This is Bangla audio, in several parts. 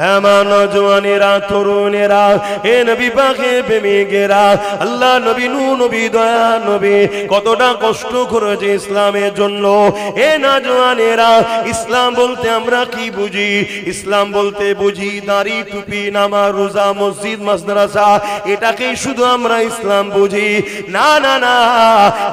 আমার নওজওয়ানেরা, তরুণেরা, এ নবী পাকের প্রেমিকেরা, আল্লাহ নবী, নূহ নবী, দয়া নবী কতটা কষ্ট করেছে ইসলামের জন্য। এ নওজওয়ানেরা, ইসলাম বলতে আমরা কি বুঝি? ইসলাম বলতে বুঝি দাড়ি, টুপি, নামাজ, রোজা, মসজিদ, মাদ্রাসা, এটাকেই শুধু আমরা ইসলাম বুঝি। না না না,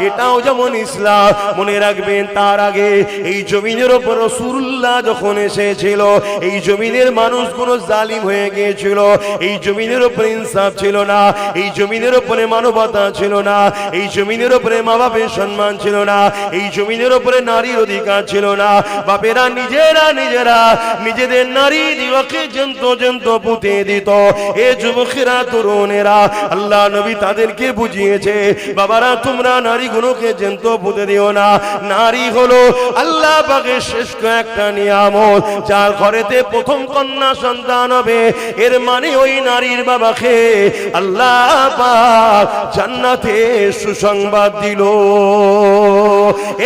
এটাও যেমন ইসলাম, মনে রাখবেন তার আগে এই জমিনের উপর রাসূলুল্লাহ যখন এসেছিল, এই জমিনের মানুষ কোন জালিম হয়ে গিয়েছিল, এই জমিনের উপরে ইনসাফ ছিল না, এই জমিনের উপরে মানবতা ছিল না, এই জমিনের উপরে মা বাপের সম্মান ছিল না, এই জমিনের উপরে নারীর অধিকার ছিল না। বাপেরা নিজেরা নিজেদের নারী দিওয়াকে জন্ত পুঁতে দিত। এ যুবকেরা, তরুণেরা, আল্লাহ নবী তাদেরকে বুঝিয়েছে, বাবারা তোমরা নারীগুলোকে জন্ত পুঁতে দিও না। নারী হলো আল্লাহ পাকের শ্রেষ্ঠ একটা নিয়ামত, যার ঘরেতে প্রথম কন্যা সন্তান হবে, এর মানে ওই নারীর বাবাকে আল্লাহ পাক জান্নাতে সুসংবাদ দিল।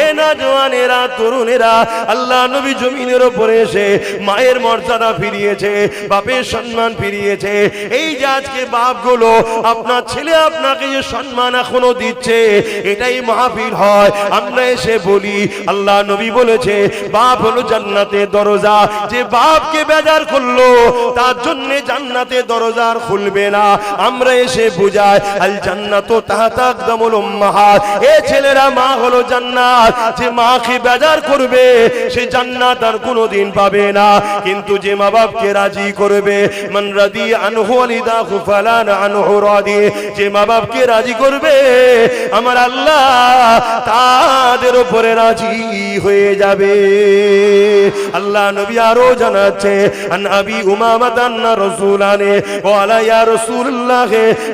এ নওজওয়ানেরা, তরুণেরা, আল্লাহ নবী জমিনের উপরে এসে মায়ের মর্যাদা ফিরিয়েছে, বাপের সম্মান ফিরিয়েছে। এই যে আজকে বাপগুলো আপনার ছেলে আপনাকে যে সম্মান এখনো দিচ্ছে, এটাই মাহফিল হয়, আমরা এসে বলি আল্লাহ নবী বলেছে বাপ হলো জান্নাতের দরজা, যে বাপকে বেজার করলো তার জন্য জান্নাতের দরজা আর খুলবে না। আমরা এসে বুঝাই আল জান্নাতু তাহতা আকদামুল উম্মাহাত, এ ছেলেরা, মা হলো জান্নাত, যে মাকে বেজার করবে সে জান্নাত আর কোনোদিন পাবে না। কিন্তু যে মা বাপকে রাজি করবে, মান রাদি আনহু ওয়ালিদাহু ফালান আনহু রাদি, যে মা বাপকে রাজি করবে আমার আল্লাহ তাদের উপরে রাজি হয়ে যাবে। আল্লাহ নবী আরো জানাচ্ছে, আন আবি উমামা আন্না রাসূলানে ওয়ালা ইয়া রাসূলুল্লাহ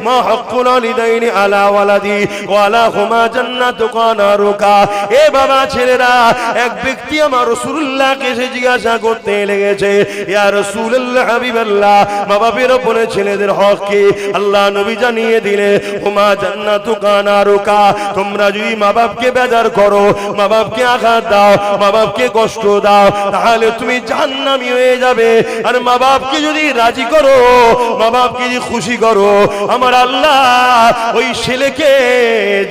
মা হাক্কুল ওয়ালিদাইনি আলা ওয়ালাদি ওয়ালা হুমা জান্নাতু কানারুকা। এ বাবা ছেলেরা, এক ব্যক্তি আমার রাসূলুল্লাহকে এসে জিজ্ঞাসা করতে লেগেছে, ইয়া রাসূলুল্লাহ, হাবিবাল্লাহ, মা বাবার উপরে ছেলেদের হক কি? আল্লাহ নবী জানিয়ে দিলে, হুমা জান্নাতু কানারুকা, তোমরা যদি মা বাপকে বেজার করো, মা বাপকে আঘাত দাও, মা বাপকে কষ্ট দাও, তাহলে তুমি জাহান্নামী হয়ে যাবে। আর মা বাপকে যদি রাজি করো, মা বাপকে যদি খুশি করো, আমার আল্লাহ ওই ছেলেকে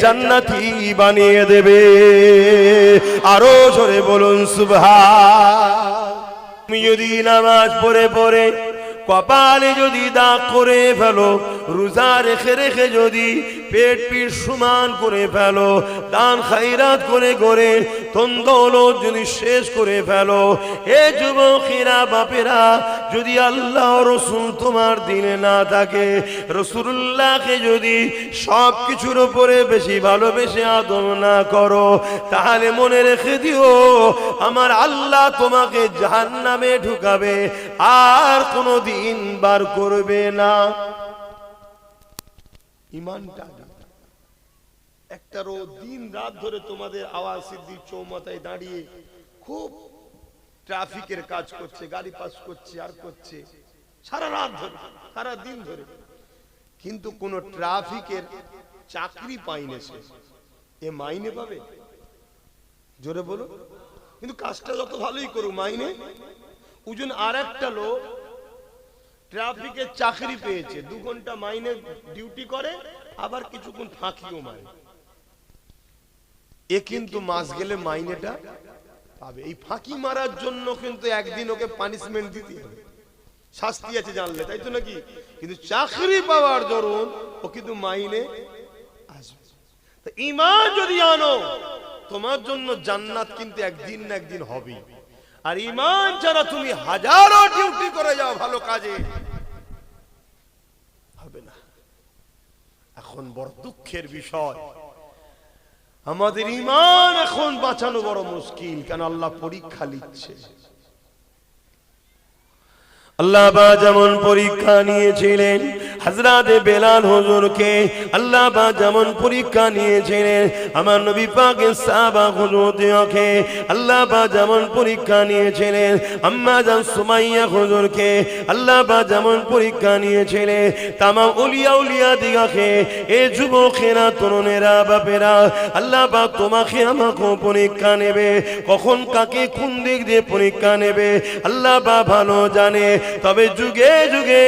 জান্নাতি বানিয়ে দেবে। আরো জোরে বলুন সুবহান। তুমি যদি নামাজ পড়ে কপালে যদি দাগ করে ফেলো, রোজা রেখে যদি পেট পিঠ সমান করে ফেলো, দান খায়রাত করে ধন দৌলত যদি শেষ করে ফেলো, এ যুবকেরা, বাপেরা, যদি আল্লাহ রাসূল তোমার দিলে না থাকে, রাসূলুল্লাহকে যদি সব কিছুর উপরে বেশি ভালোবেসে আদর না করো, তাহলে মনে রেখে দিও আমার আল্লাহ তোমাকে জাহান্নামে ঢুকাবে, আর কোনোদিন বার করবে না। ইমানটা একটা দিন রাত ধরে তোমাদের আওয়াজ সিদ্দিক চৌমাথায় দাঁড়িয়ে খুব ট্রাফিকের কাজ করছে, গাড়ি পাস করছে আর করছে সারা রাত ধরে, সারা দিন ধরে, কিন্তু কোন ট্রাফিকের চাকরি পাইনি সে। এ মাইনে পাবে? জোরে বলো। কিন্তু কাজটা যত ভালোই করুক মাইনে ওজন। আর একটা লোক ট্রাফিকের চাকরি পেয়েছে, 2 ঘন্টা মাইনে ডিউটি করে, আবার কিছুক্ষণ ফাঁকিও মারে, এ কিন্তু মাস গেলে মাইনেটা পাবে। এই ফাঁকি মারার জন্য কিন্তু একদিন ওকে পানিশমেন্ট দিতে হবে, শাস্তি আছে জানলে, তাই তো নাকি? কিন্তু চাকরি পাওয়ার দরুন ও কিন্তু মাইনে আসবে। তো ঈমান যদি আনো, তোমার জন্য জান্নাত কিন্তু একদিন না একদিন হবে। আর ঈমান ছাড়া তুমি হাজারো ডিউটি করে যাও ভালো কাজে, হবে না। এখন বড় দুঃখের বিষয়, আমাদের ঈমান এখন বাঁচানো বড় মুশকিল। কেন? আল্লাহ পরীক্ষা নিচ্ছে। আল্লাহ যেমন পরীক্ষা নিয়েছিলেন হযরত বেলাল হুজুরকে আল্লাহ পাক যেমন পরীক্ষা নিয়েছিলেন, আমার নবী পাকের সাহাবা হুজুরকে আল্লাহ পাক যেমন পরীক্ষা নিয়েছিলেন, আম্মা জান সুমাইয়া হুজুরকে আল্লাহ পাক যেমন পরীক্ষা নিয়েছিলেন, তামাম উলিয়া দিগাকে, এ যুবকেরা, তরুণেরা, বাপেরা, আল্লাহ পাক তোমাকে আমাকেও পরীক্ষা নেবে। কখন কাকে কোন দিক দিয়ে পরীক্ষা নেবে আল্লাহ পাক ভালো জানে। তবে যুগে যুগে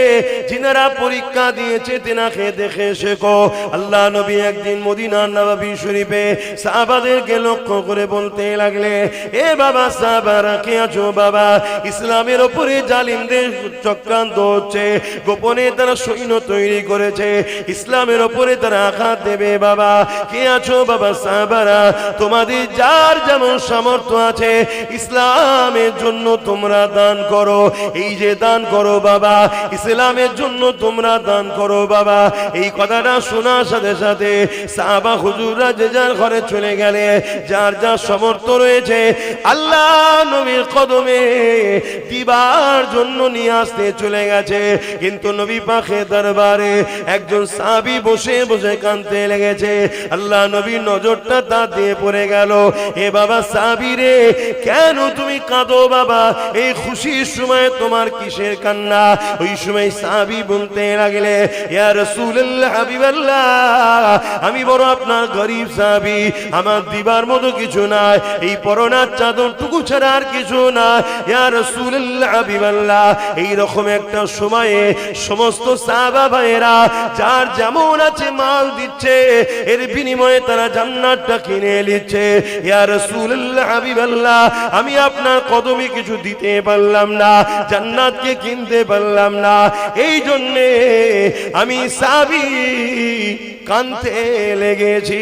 যিনারা পরীক্ষা দিয়েছে তেনাকে দেখে শেখো। আল্লাহ নবী একদিন মদিনার নববী শরীফে সাহাবাদেরকে লক্ষ্য করে বলতে লাগলে, এ বাবা সাহাবারা কে আছো বাবা? ইসলামের উপরে জালিমদের চক্রান্ত হচ্ছে, গোপনে তারা সৈন্য তৈরি করেছে, ইসলামের উপরে তারা আঘাত দেবে। বাবা কে আছো বাবা? সাহাবারা, তোমাদের যার যেমন সামর্থ্য আছে ইসলামের জন্য তোমরা দান করো। এই যে দান করো বাবা, ইসলামের জন্য তোমরা দান করো বাবা। এই কথাটা শোনার সাথে সাথে সাহাবা হুজুররা যে যার ঘরে চলে গেলে, যার যার সামর্থ্য রয়েছে আল্লাহ নবীর কদমে দিবার জন্য নিয়ে আসতে চলে গেছে। কিন্তু নবী পাকের দরবারে একজন সাহাবী বসে বসে কাঁদতে লেগেছে। আল্লাহ নবীর নজরটা তার দিয়ে পড়ে গেল। এ বাবা সাহাবী রে, কেন তুমি কাঁদো বাবা? এই খুশির সময় তোমার কিসের কান্না? ওই সময় সাহাবী বলতে লাগলে, ইয়া রাসূলুল্লাহ, হাবিবাল্লাহ, আমি বড় আপনার গরীব সাহাবী, আমার দিবার মতো কিছু নাই, এই পরনার চাদরটুকু ছাড়া আর কিছু না। ইয়া রাসূলুল্লাহ, হাবিবাল্লাহ, এই রকম একটা সময়ে সমস্ত সাহাবা ভাইয়েরা যার যেমন আছে মাল দিচ্ছে, এর বিনিময়ে তারা জান্নাতটা কিনে নিচ্ছে। ইয়া রাসূলুল্লাহ, হাবিবাল্লাহ, আমি আপনার কদমে কিছু দিতে পারলাম না, জান্নাতকে কিনতে পারলাম না, এই জন্যে আমি সাহাবী কানতে লেগেছি।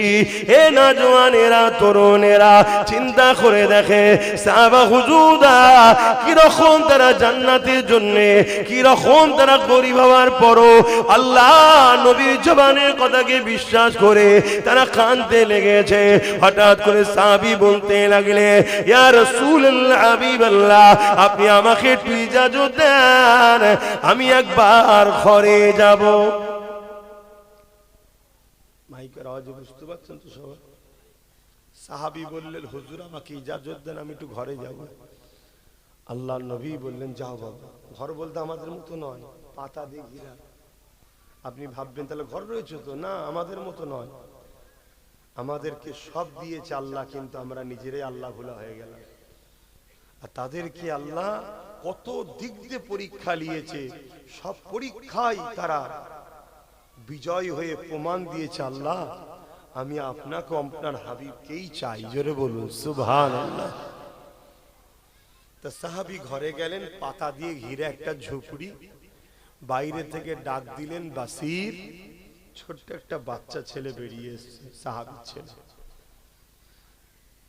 হে নওজওয়ানেরা, তরুণেরা, চিন্তা করে দেখে সাহাবা হুজুররা কিরকম তারা জান্নাতের জন্য, কিরকম তারা গরিব হওয়ার পরও আল্লাহ নবীর জবানের কথাকে বিশ্বাস করে তারা কানতে লেগেছে। হঠাৎ করে সাহাবী বলতে লাগলে, ইয়া রাসূলুল্লাহ, হাবিবাল্লাহ, আপনি আমাকে একটু ইজাজত দেন, আমি একবার ঘরে যাব। মাইকের আওয়াজে বুঝতে পারছেন তো সবাই? সাহাবী বললেন, হুজুর আমাকে ইজাজত দেন, আমি একটু ঘরে যাব। আল্লাহ নবী বললেন, যাও বাবা। ঘর বলতে আমাদের মতো নয়, পাতা দিয়ে ঘেরা। আপনি ভাববেন তাহলে ঘর রয়েছে তো, না, আমাদের মতো নয়। আমাদেরকে সব দিয়েছে আল্লাহ, কিন্তু আমরা নিজেরাই আল্লাহ ভোলা হয়ে গেলাম। আর তাদেরকে আল্লাহ কত দিক দিয়ে পরীক্ষা নিয়েছে, সব পরীক্ষায় তারা বিজয় হয়ে প্রমাণ দিয়েছে, আল্লাহ আমি আপনাকে আপনার হাবিবকেই চাই। জোরে বলুন সুবহানাল্লাহ। তা সাহাবী ঘরে গেলেন, পাতা দিয়ে ঘিরে একটা ঝুপড়ি, বাইরে থেকে ডাক দিলেন, বাসির। ছোট্ট একটা বাচ্চা ছেলে বেরিয়ে এসেছে, সাহাবীর ছেলে।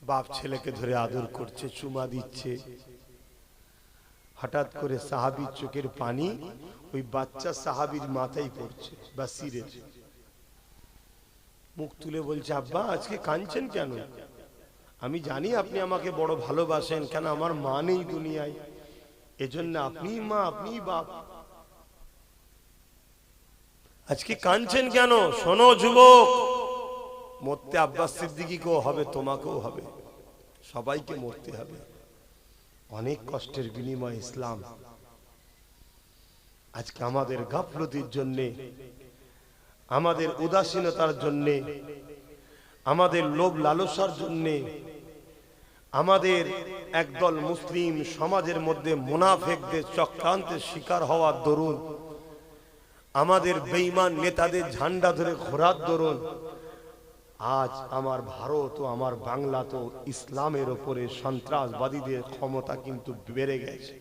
বাপ ছেলেকে ধরে আদর করছে, চুমা দিচ্ছে। হঠাৎ করে সাহাবীর চোখের পানি ওই বাচ্চা সাহাবীর মাথায় পড়ছে। বাসিরের মুখ তুলে বলছে, আব্বা আজকে কাঁদছেন কেন? আমি জানি আপনি আমাকে বড় ভালোবাসেন, কেন আমার মা নেই দুনিয়ায়, এজন্য আপনি মা, আপনি বাপ, আজকে কাঁদছেন কেন? শোনো যুবক, মরতে আব্বাস সিদ্দিকীকেও হবে, তোমাকেও হবে, সবাইকে মরতে হবে। অনেক কষ্টের বিনিময়ে ইসলাম। আজকে আমাদের গাফলতির জন্য, আমাদের উদাসীনতার জন্য, আমাদের লোভ লালসার জন্য, আমাদের একদল মুসলিম সমাজের মধ্যে মুনাফিকদের চক্রান্তের শিকার হওয়ার দরুন, আমাদের বেঈমান নেতাদের ঝান্ডা ধরে ঘোরার দরুন আজ আমার ভারত ও আমার বাংলা তো ইসলামের উপরে সন্ত্রাসবাদীদের ক্ষমতা কিন্তু বেড়ে গেছে।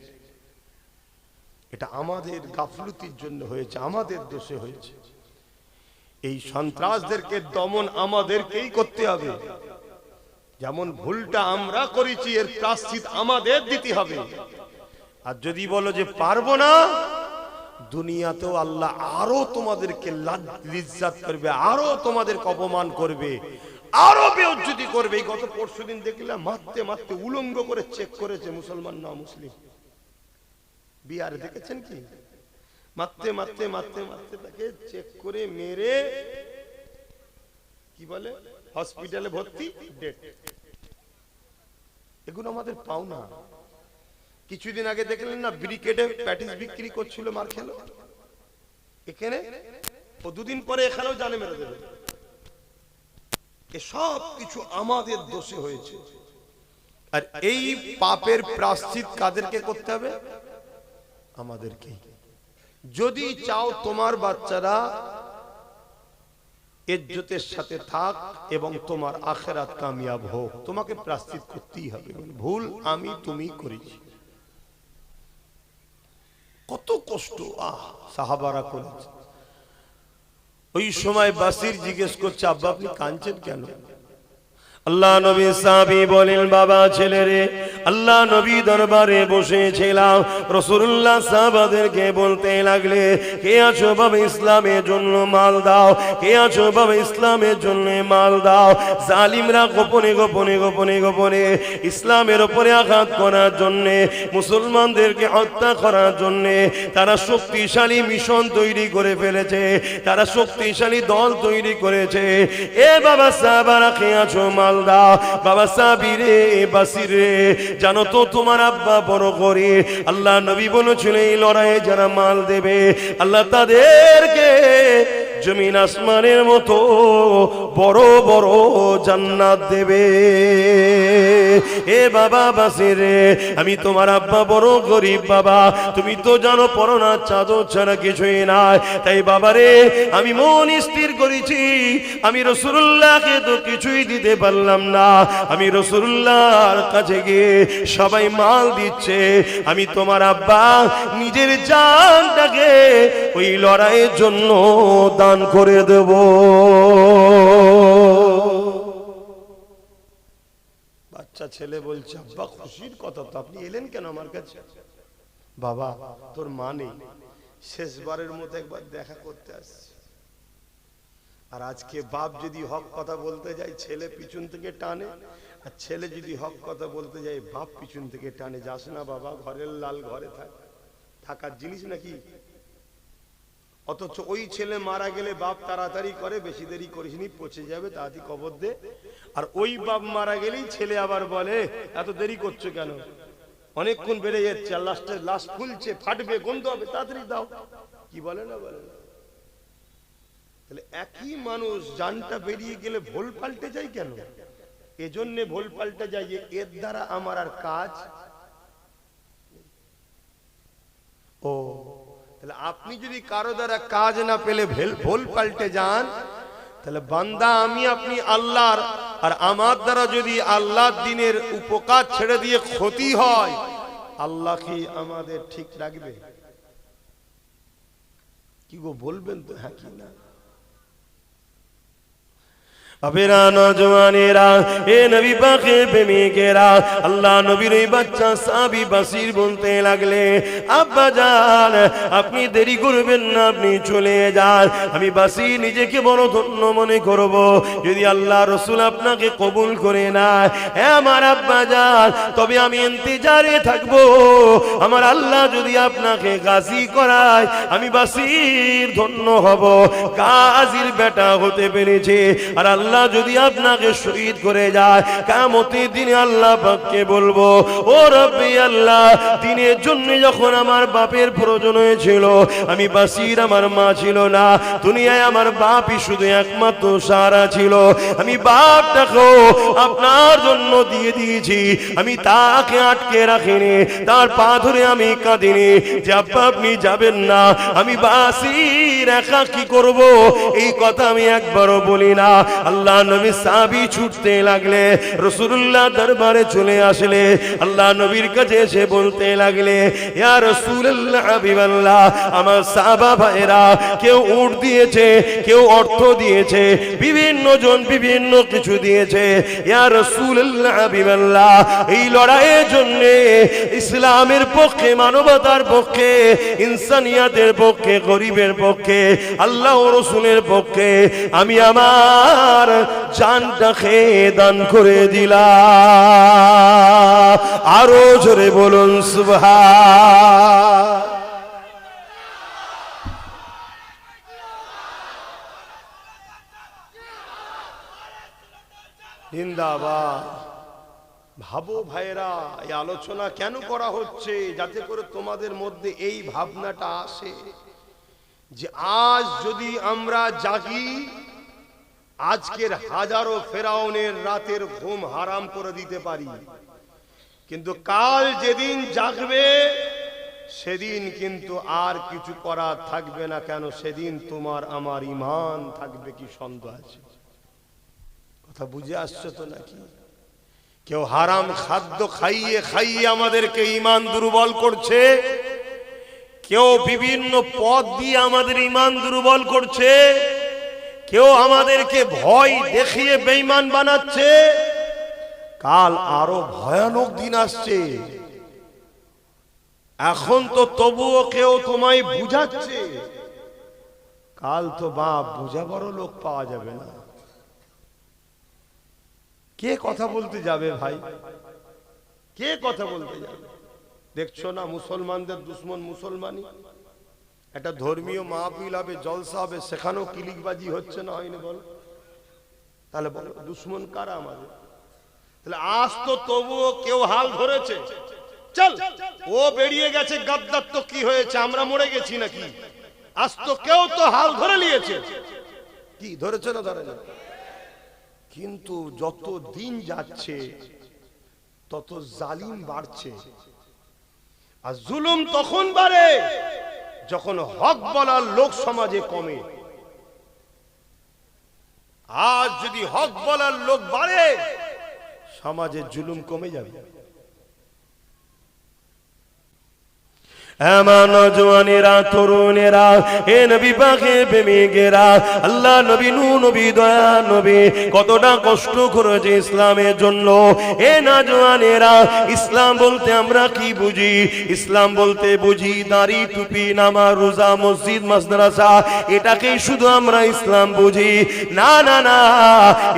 এটা আমাদের গাফলতির জন্য হয়েছে, আমাদের দোষে হয়েছে। এই সন্ত্রাসদেরকে দমন আমাদেরকেই করতে হবে। যেমন ভুলটা আমরা করেছি, এর প্রায়শ্চিত আমাদের দিতে হবে। আর যদি বলো যে পারবো না, দুনিয়াতেও আল্লাহ আরো তোমাদেরকে লিজ্জাত করবে, আরো তোমাদেরকে অপমান করবে, আরো বেইজ্জতি করবে। গত পরশুদিন দেখলাম মারতে মারতে উলঙ্গ করে চেক করেছে মুসলমান না মুসলিম। বিহারে দেখেছেন কি? মারতে মারতে মারতে মারতে তাকে চেক করে মেরে কি বলে হসপিটালে ভর্তি, ডেট। এগুলো আমাদের পাওনা। কিছুদিন আগে দেখলেন না ব্রিকেটে প্যাটিস বিক্রি করছিল, মার খেলো এখানে, ও দুদিন পরে এখানেও জানে মেরে দেবে। সব কিছু আমাদের দোষে হয়েছে। আর এই পাপের প্রায়শ্চিত কাদেরকে করতে হবে? আমাদেরকে। যদি চাও তোমার বাচ্চারা ইজ্জতের সাথে থাক এবং তোমার আখিরাত কামিয়াব হোক, তোমাকে প্রায়শ্চিত করতেই হবে। ভুল আমি তুমি করেছি, কত কষ্ট সাহাবারা করেছে। ওই সময় বাসির জিজ্ঞেস করছে, আব্বা আপনি কাঁদছেন কেন? আল্লাহ নবী সাহাবী বলেন, বাবা ছেলেরে, আল্লাহ নবী দরবারে বসেছিলাম, রাসূলুল্লাহ সাহাবাদেরকে বলতে লাগলে, কে আছো বাবা ইসলামের জন্য মাল দাও, কে আছো বাবা ইসলামের জন্য মাল দাও। জালিমরা গোপনে গোপনে গোপনে গোপনে ইসলামের উপরে আঘাত করার জন্য, মুসলমানদেরকে হত্যা করার জন্য তারা শক্তিশালী মিশন তৈরি করে ফেলেছে, তারা শক্তিশালী দল তৈরি করেছে। এ বাবা সাহাবারা, কে আছো মাল দাও। বাবা সাবিরে বাসিরে, জানো তো তোমার আব্বা বড় করে, আল্লাহ নবী বলেছিল এই লড়াইয়ে যারা মাল দেবে আল্লাহ তাদেরকে জমিন আসমানের মতো বড় বড় জান্নাত দেবে। এ বাবা বাসিরে, আমি তোমার আব্বা বড় গরিব বাবা, তুমি তো জানো পরনা চাদর ছাড়া কিছুই নাই। তাই বাবারে আমি মন স্থির করেছি, আমি রাসূলুল্লাহকে তো কিছুই দিতে পারলাম না, আমি রাসূলুল্লাহর কাছে গিয়ে সবাই মাল দিচ্ছে, আমি তোমার আব্বা নিজের জানটাকে ওই লড়াইয়ের জন্য দান করে দেব। বাচ্চা ছেলে বলছে, আব্বা খুশির কথা তো, আপনি এলেন কেন আমার কাছে? বাবা তোর মা নেই, শেষবারের মতো একবার দেখা করতে আসছে। আর আজকে বাপ যদি হক কথা বলতে যায় ছেলে পিছন থেকে টানে, আর ছেলে যদি হক কথা বলতে যায় বাপ পিছন থেকে টানে, যাস না বাবা, ঘরের লাল ঘরে থাকার জিনিস নাকি। অথচ ওই ছেলে মারা গেলে বাপ তাড়াতাড়ি করে, বেশি দেরি করিসনি, পচে যাবে, তাড়াতাড়ি কবর দে। আর ওই বাপ মারা গেলেই ছেলে আবার বলে এত দেরি করছো কেন, অনেকক্ষণ বেড়ে যাচ্ছে, আর লাস্টে লাশ ফুলছে, ফাটবে, গন্ধ হবে, তাড়াতাড়ি দাও। কি বলে না বলে না? তাহলে একই মানুষ জানটা বেরিয়ে গেলে ভুল পাল্টে যায় কেন? এজন্য ভুল পাল্টে যায় যে এর দ্বারা আমার আর কাজ। ও তাহলে আপনি যদি কারো দ্বারা কাজ না পেলে ভুল পাল্টে যান, তাহলে বান্দা আমি আপনি আল্লাহর, আর আমার দ্বারা যদি আল্লাহর দ্বীনের উপকার ছেড়ে দিয়ে ক্ষতি হয়, আল্লাহ কি আমাদের ঠিক রাখবে? কি গো বলবেন তো হ্যাঁ কি না? আবেরা নওজওয়ানেরা, এ নবী পাকের প্রেমিকেরা, আল্লাহ নবীর এই বাচ্চা সাহাবী বাসির বলতে লাগলে, আব্বা জান আপনি দেরি করবেন না, আপনি চলে যান, আমি বাসি নিজেকে বড় ধন্য মনে করব যদি আল্লাহ রাসূল আপনাকে কবুল করে নেয়। হে আমার আব্বা জান, তবে আমি ইন্তজারে থাকব, আমার আল্লাহ যদি আপনাকে গাজী করায় আমি বাসির ধন্য হব, গাজীর বেটা হতে পেরেছে। আর আল্লাহ যদি আপনাকে শহীদ করে যায়, কিয়ামতের দিনে আল্লাহ পাককে বলবো, ও রব্বি আল্লাহ, দিনের জন্য যখন আমার বাপের প্রয়োজন হয়েছিল, আমি বাসির আমার মা ছিল না, দুনিয়ায় আমার বাপই শুধু একমাত্র সাহারা ছিল, আমি বাপটাকেও আপনার জন্য দিয়ে দিয়েছি, আমি তাকে আটকে রাখিনি, তার পা ধরে আমি কাঁদিনি যে আব্বা আপনি যাবেন না, আমি বাসির একা কি করব, এই কথা আমি একবারও বলি না। আল্লাহ নবী সাহাবী ছুটতে লাগলে, রাসূলুল্লাহ দরবারে চলে আসলে, আল্লাহ নবীর কাছে এসে বলতে লাগলে, ইয়া রাসূলুল্লাহ হাবিবাল্লাহ, আমার সাহাবা ভাইরা কেউ উট দিয়েছে, কেউ অর্থ দিয়েছে, বিভিন্ন জন বিভিন্ন কিছু দিয়েছে, ইয়া রাসূলুল্লাহ হাবিবাল্লাহ, এই লড়াইয়ের জন্য ইসলামের পক্ষে, মানবতার পক্ষে, ইনসানিয়াতের পক্ষে, গরিবের পক্ষে, আল্লাহ ও রাসূলের পক্ষে আমি আমার জানটাকে দান করে দিলাম। আরো জোরে বলুন সুবহান। জিন্দাবাদ। ভাবো ভাইরা, এই আলোচনা কেন করা হচ্ছে? যাতে করে তোমাদের মধ্যে এই ভাবনাটা আসে যে আজ যদি আমরা জাগি, আজকের হাজারো ফেরাউনের রাতের ঘুম হারাম করে দিতে পারি, কিন্তু কাল যেদিন জাগবে সেদিন কিন্তু আর কিছু করা থাকবে না। কেন? সেদিন তোমার আমার ঈমান থাকবে, কি সন্দেহ আছে? কথা বুঝে আসছে তো নাকি? কেউ হারাম খাদ্য খাইয়ে খাইয়ে আমাদেরকে ঈমান দুর্বল করছে, কেউ বিভিন্ন পথ দিয়ে আমাদের ঈমান দুর্বল করছে, কেউ আমাদেরকে ভয় দেখিয়ে বেঈমান বানাচ্ছে। কাল আরো ভয়ানক দিন আসছে। এখন তো তবুও কেউ তোমায় বুঝাচ্ছে, কাল তো বাপ বুঝাবারও লোক পাওয়া যাবে না। কে কথা বলতে যাবে ভাই? কে কথা বলতে যাবে? দেখছো না মুসলমানদের দুশ্মন মুসলমানই। একটা ধর্মীয় মাহফিল হবে, জলসা হবে, সেখানেও কিলিকবাজি হচ্ছে না, হয়নি? বল, তাহলে বলো দুশ্মন কারা আমাদের? তাহলে আজ তো তবুও কেউ হাল ধরেছে। চল, ও বেরিয়ে গেছে গাদ্দার, তো কি হয়েছে? আমরা মরে গেছি নাকি? আজ তো কেউ তো হাল ধরে নিয়েছে। কি ধরেছে না? ধরে না। কিন্তু যত দিন যাচ্ছে তত জালিম বাড়ছে। আর জুলুম তখন বাড়ে যখন হক বলার লোক সমাজে কমে। আজ যদি হক বলার লোক বাড়ে, সমাজে জুলুম কমে যাবে। আমার নওজওয়ানেরা, তরুণেরা, এ নবী পাকের প্রেমিকেরা, আল্লাহ নবী, নূহ নবী, দয়া নবী কতটা কষ্ট করেছে ইসলামের জন্য। এ নওজওয়ানেরা, ইসলাম বলতে আমরা কি বুঝি? ইসলাম বলতে বুঝি দাড়ি, টুপি, নামাজ, রোজা, মসজিদ, মাদ্রাসা, এটাকেই শুধু আমরা ইসলাম বুঝি। না না না,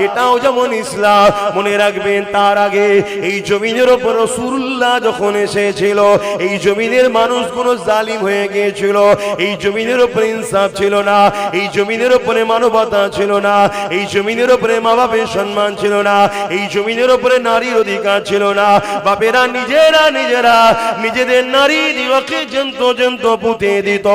এটাও যেমন ইসলাম, মনে রাখবেন তার আগে এই জমিনের উপর রাসূলুল্লাহ যখন এসেছিল, এই জমিনের মানুষ কোন জালিম হয়ে গিয়েছিল। এই জমিনের উপরে ইনসাফ ছিল না, এই জমিনের উপরে মানবতা ছিল না, এই জমিনের উপরে মা বাপের সম্মান ছিল না, এই জমিনের উপরে নারীর অধিকার ছিল না। বাপেরা নিজেরা নিজেদের নারী দিওয়াকে জন্ত পুঁতে দিত।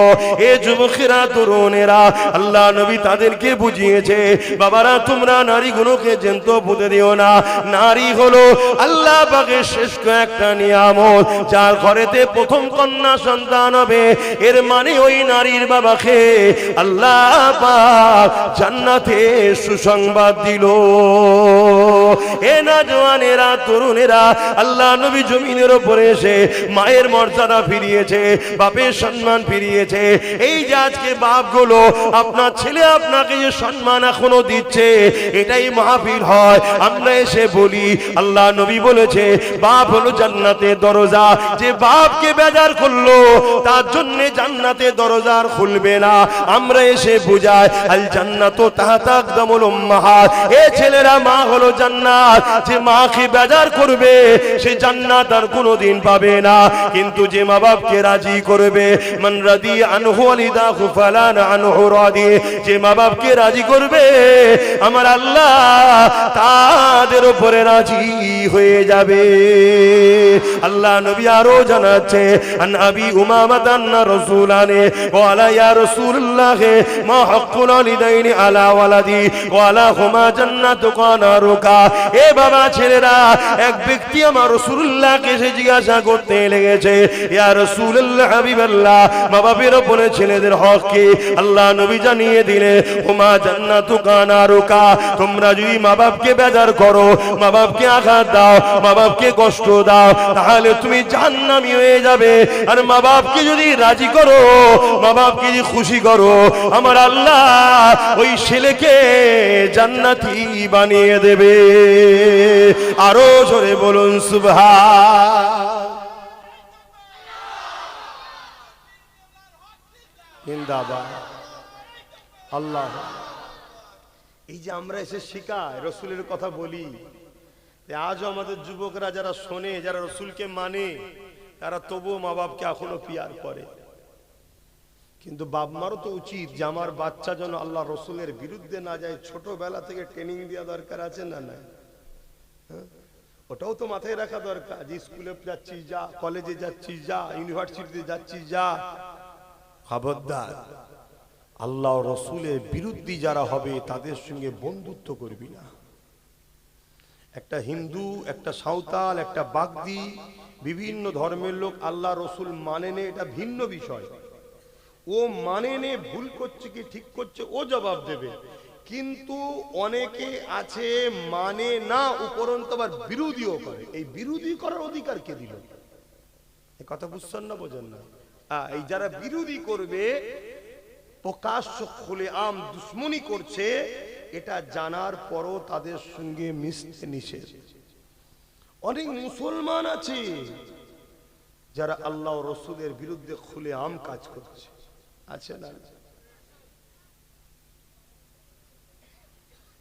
এ যুবকেরা, তরুণেরা, আল্লাহ নবী তাদেরকে বুঝিয়েছে, বাবারা তোমরা নারীগুলোকে জন্ত পুঁতে দিও না। নারী হলো আল্লাহ পাকের শ্রেষ্ঠ একটা নিয়ামত, যার ঘরেতে প্রথম কন্যা সন্তান হবে, এর মানে ওই নারীর বাবাকে আল্লাহ পাক জান্নাতে সুসংবাদ দিল। এ নওজওয়ানেরা, তরুণেরা, আল্লাহ নবী জমিনের উপরে এসে মায়ের মর্যাদা ফিরিয়েছে, বাপের সম্মান ফিরিয়েছে। এই যে আজকে বাপগুলো আপনার ছেলে আপনাকে যে সম্মান এখনো দিচ্ছে, এটাই মাহফিল হয়। আমরা এসে বলি আল্লাহ নবী বলেছে বাপ হলো জান্নাতের দরজা, যে বাপকে বেজার করলো তার জন্য জান্নাতে দরজা খুলবে না। আমরা এসে বুঝাই আল জান্নাতু তাহতা আকদামুল উম্মাহাত, এ ছেলেরা, মা হলো জান্নাত, যে মাকে বেজার করবে সে জান্নাত আর কোনোদিন পাবে না। কিন্তু যে মা বাপকে রাজি করবে, মান রাদি আনহু ওয়ালিদাহু ফালান আনহু রাদি, যে মা বাপকে রাজি করবে আমার আল্লাহ তাদের উপরে রাজি হয়ে যাবে। আল্লাহ নবী আরো জানাচ্ছে, আন আবি উমামা আন্না রাসূলানে ওয়ালা ইয়া রাসূলুল্লাহ মা হাক্কুল ওয়ালিদাইনি আলা ওয়ালাদি ওয়ালা হুমা জান্নাতু কানারুকা। এ বাবা ছেলেরা, এক ব্যক্তি আমার রাসূলুল্লাহকে এসে জিজ্ঞাসা করতে লেগেছে, ইয়া রাসূলুল্লাহ, হাবিবাল্লাহ, মা বাপের উপরে ছেলেদের হক কি? আল্লাহ নবী জানিয়ে দিলে, হুমা জান্নাতু কানারুকা, তোমরা যদি মা বাপকে বেজার করো, মা বাপকে আঘাত দাও, মা বাপকে কষ্ট দাও, তাহলে তুমি জাহান্নামী হয়ে যাবে। আর মা বাপকে যদি রাজি করো, মা বাপকে যদি খুশি করো, আমার আল্লাহ ওই ছেলেকে জান্নাতি বানিয়ে দেবে। আরো জোরে বলুন সুবহান। জিন্দাবাদ আল্লাহ। এই যে আমরা এসে শিখাই, রসুলের কথা বলি, আজও আমাদের যুবকরা যারা শোনে, যারা রসুলকে মানে, তারা তবুও মা বাপকে এখনো পিয়ার করে। কিন্তু বাপ মারও তো উচিত যে আমার বাচ্চা যেন আল্লাহ রসুলের বিরুদ্ধে না যায়, ছোটবেলা থেকে ট্রেনিং দেওয়া দরকার আছে না? না, ওটাও তো মাথায় রাখা দরকার যে স্কুলে যাচ্ছিস যা, কলেজে যাচ্ছিস যা, ইউনিভার্সিটিতে যাচ্ছিস যা, খবরদার আল্লাহ রসুলের বিরুদ্ধে যারা হবে তাদের সঙ্গে বন্ধুত্ব করবি না। একটা হিন্দু, একটা সাঁওতাল, একটা বাগদি, বিভিন্ন ধর্মের লোক আল্লাহ রসুল মানে নে, এটা ভিন্ন বিষয়। ও মানে নে, ভুল করছে কি ঠিক করছে ও জবাব দেবে, কিন্তু অনেকে আছে মানে না উপরন্ত আবার বিরোধীও করে। এই বিরোধী করার অধিকার কে দিল? এই কথা বুঝছেন না, বোঝেন না? এই যারা বিরোধী করবে, প্রকাশ্য খুলে আম দুশ্মনী করছে, এটা জানার পরও তাদের সঙ্গে মিশতে নিষেধ। অনেক মুসলমান আছে যারা আল্লাহ রসুলের বিরুদ্ধে খুলে আম কাজ করছে, আছে না?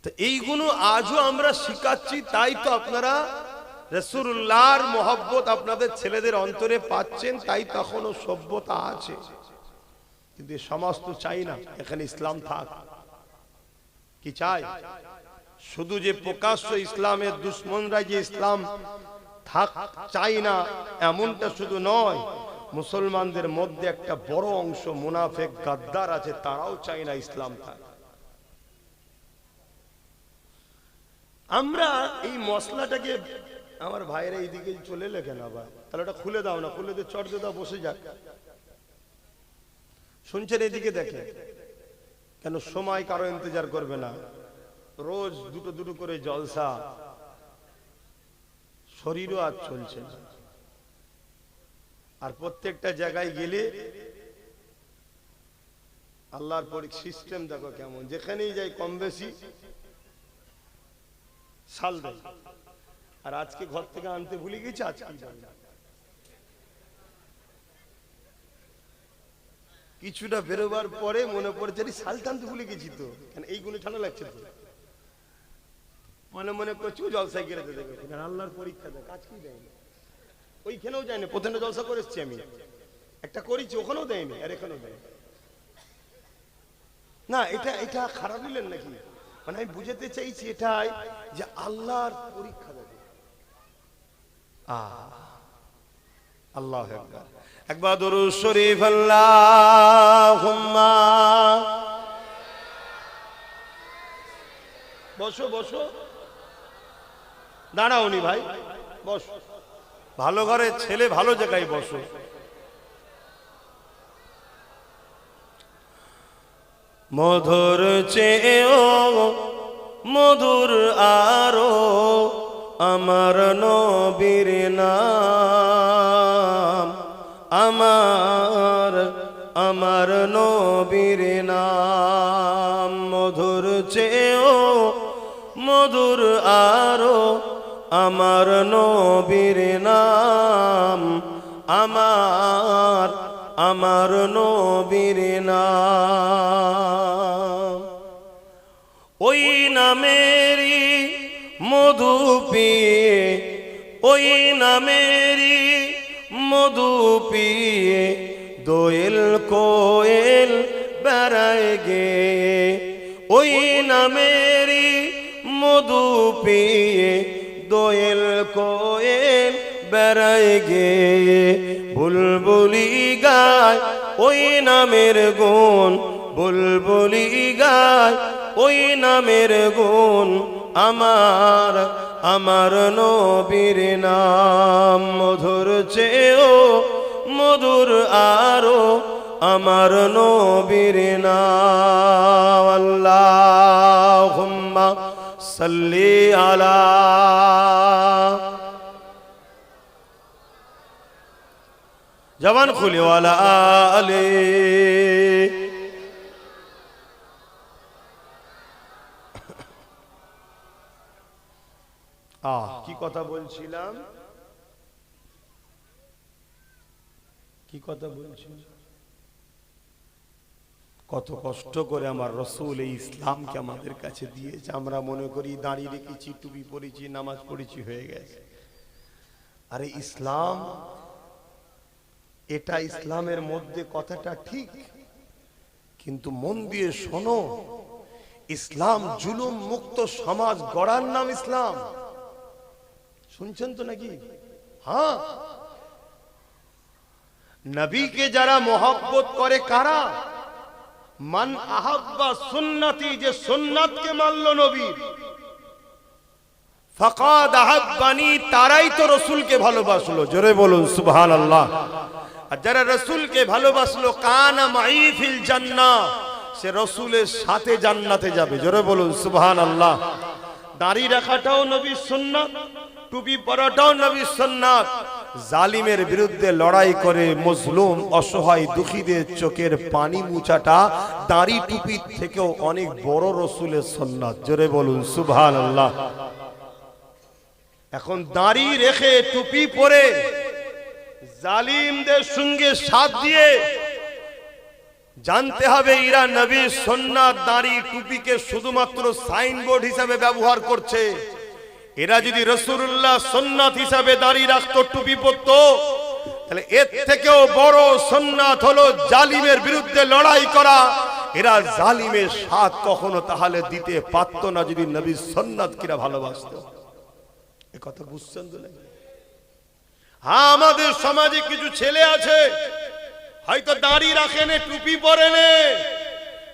তো এইগুলো আজও আমরা শিখাচ্ছি, তাই তো আপনারা রাসূলুল্লাহর মহব্বত আপনাদের ছেলেদের অন্তরে পাচ্ছেন, তাই তো এখনো সভ্যতা আছে। কিন্তু সমাজ তো চাই না এখানে ইসলাম থাক। কি চাই? শুধু যে প্রকাশ্য ইসলামের দুশ্মনরা যে ইসলাম থাক চাই না এমনটা শুধু নয়, মুসলমানদের মধ্যে একটা বড় অংশ মুনাফিক গাদ্দার আছে, তারাও চাই না ইসলাম থাক। আমরা এই মশলাটাকে, আমার ভাইয়েরা এইদিকে চলে এলে কেন আবার? তাহলে ওটা খুলে দাও না, খুলে দিয়ে চট দিয়ে দাও, বসে যাক। শুনছেন? এদিকে দেখেন, কেন সময় কারো ইন্তজার করবে না, রোজ দুটো দুটো করে জলসা, শরীরও আজ চলছে না। আর প্রত্যেকটা জায়গায় গেলে আল্লাহর সিস্টেম দেখো কেমন, যেখানেই যাই কম বেশি সাল দেয়। আর আজকে ঘর থেকে আনতে ভুলে গেছি, আজকে কিছুটা বেরোবার পরে মনে পড়েছে শাল টানতে ভুলে গেছি তো, কেন এইগুলো ঠান্ডা লাগছে তো, মনে মনে করছি জলসায় গেলে দেবে। আল্লাহর পরীক্ষা দেয়, কাজ কি দেয়নি, ওইখানেও যায়নি। প্রথমে জলসা করে এসছি আমি, একটা করেছি, ওখানেও দেয়নি, আর এখানেও দেয়নি। না, এটা খারাপ নিলেন নাকি? মানে আমি বুঝাতে চাইছি এটাই যে আল্লাহর পরীক্ষা দেবে। আল্লাহু আকবার। একবার দরুদ শরীফ আল্লাহুম্মা। বসো বসো, দাঁড়াওনি ভাই, বসো। ভালো ঘরের ছেলে, ভালো জায়গায় বসো। মধুর চেয়েও মধুর আরো আমার নবীর নাম, আমার নবীর নাম। মধুর চেয়েও মধুর আরো আমার নবীর নাম, আমার নবীর নাম। ওই নামেরই মধু পিয়ে, ওই নামেরই মধু পিয়ে দোয়েল কোয়েল বেড়ায় গে। ওই নামেরই মধু পিয়ে দোয়েল কোয়েল বেড়ায় গে। বুলবুলি গায় ওই নামের গুণ, বুলবুলি গায় ওই নামের গুণ। আমার নবীর নাম। মধুর চেয়েও মধুর আরো আমার নবীর নাম। আল্লাহুম্মা সাল্লি আলা জবান খুলে ওয়ালা আলে। কি কথা বলছিলাম, কি কথা বলছিলাম? কত কষ্ট করে আমার রসুল এই ইসলামকে আমাদের কাছে দিয়েছে। আমরা মনে করি দাঁড়িয়ে রেখেছি, টুপি পরেছি, নামাজ পড়েছি, হয়ে গেছে। আরে ইসলাম, এটা ইসলামের মধ্যে কথাটা ঠিক, কিন্তু মন দিয়ে শোনো, ইসলাম জুলুম মুক্ত সমাজ গড়ার নাম ইসলাম। শুনছেন তো নাকি? হ্যাঁ, নবীকে যারা মহব্বত করে কারা? মান আহাব্বা সুন্নতি, যে সুন্নাতকে মানলো নবীর, ফাকাদ আহাব্বানি, তারাই তো রাসূলকে ভালোবাসলো। জোরে বলুন সুবহানাল্লাহ। আর যারা রাসূলকে ভালোবাসলো, কানা মাই ফিল জান্নাহ, সে রাসূলের সাথে জান্নাতে যাবে। জোরে বলুন সুবহানাল্লাহ। দাড়ি রাখাটাও নবীর সুন্নাত, টুপি পরাটাও নবীর সুন্নাত। জালিমের বিরুদ্ধে লড়াই করে মজলুম অসহায় দুঃখীদের চোখের পানি মুছাটা দাড়ি টুপির থেকেও অনেক বড় রাসূলের সুন্নাত। জোরে বলুন সুবহানাল্লাহ। এখন দাড়ি রেখে টুপি পরে জালিমদের সঙ্গে সাথ দিয়ে জানতে হবে এরা নবীর সুন্নাত দাড়ি টুপিকে শুধুমাত্র সাইনবোর্ড হিসাবে ব্যবহার করছে। এরা যদি রাসূলুল্লাহ সুন্নাত হিসাবে দাড়ি রাখতো, টুপি পরতো, তাহলে এর থেকেও বড় সুন্নাত হলো জালিমের বিরুদ্ধে লড়াই করা। এরা জালিমের সাথ কখনো তাহলে দিতে পারতো না যদি নবীর সুন্নাত কিরা ভালোবাসতো। এ কথা বুঝছেন তো নাকি? হ্যাঁ, আমাদের সমাজে কিছু ছেলে আছে হয়তো দাড়ি রাখেনে, টুপি পরেনে,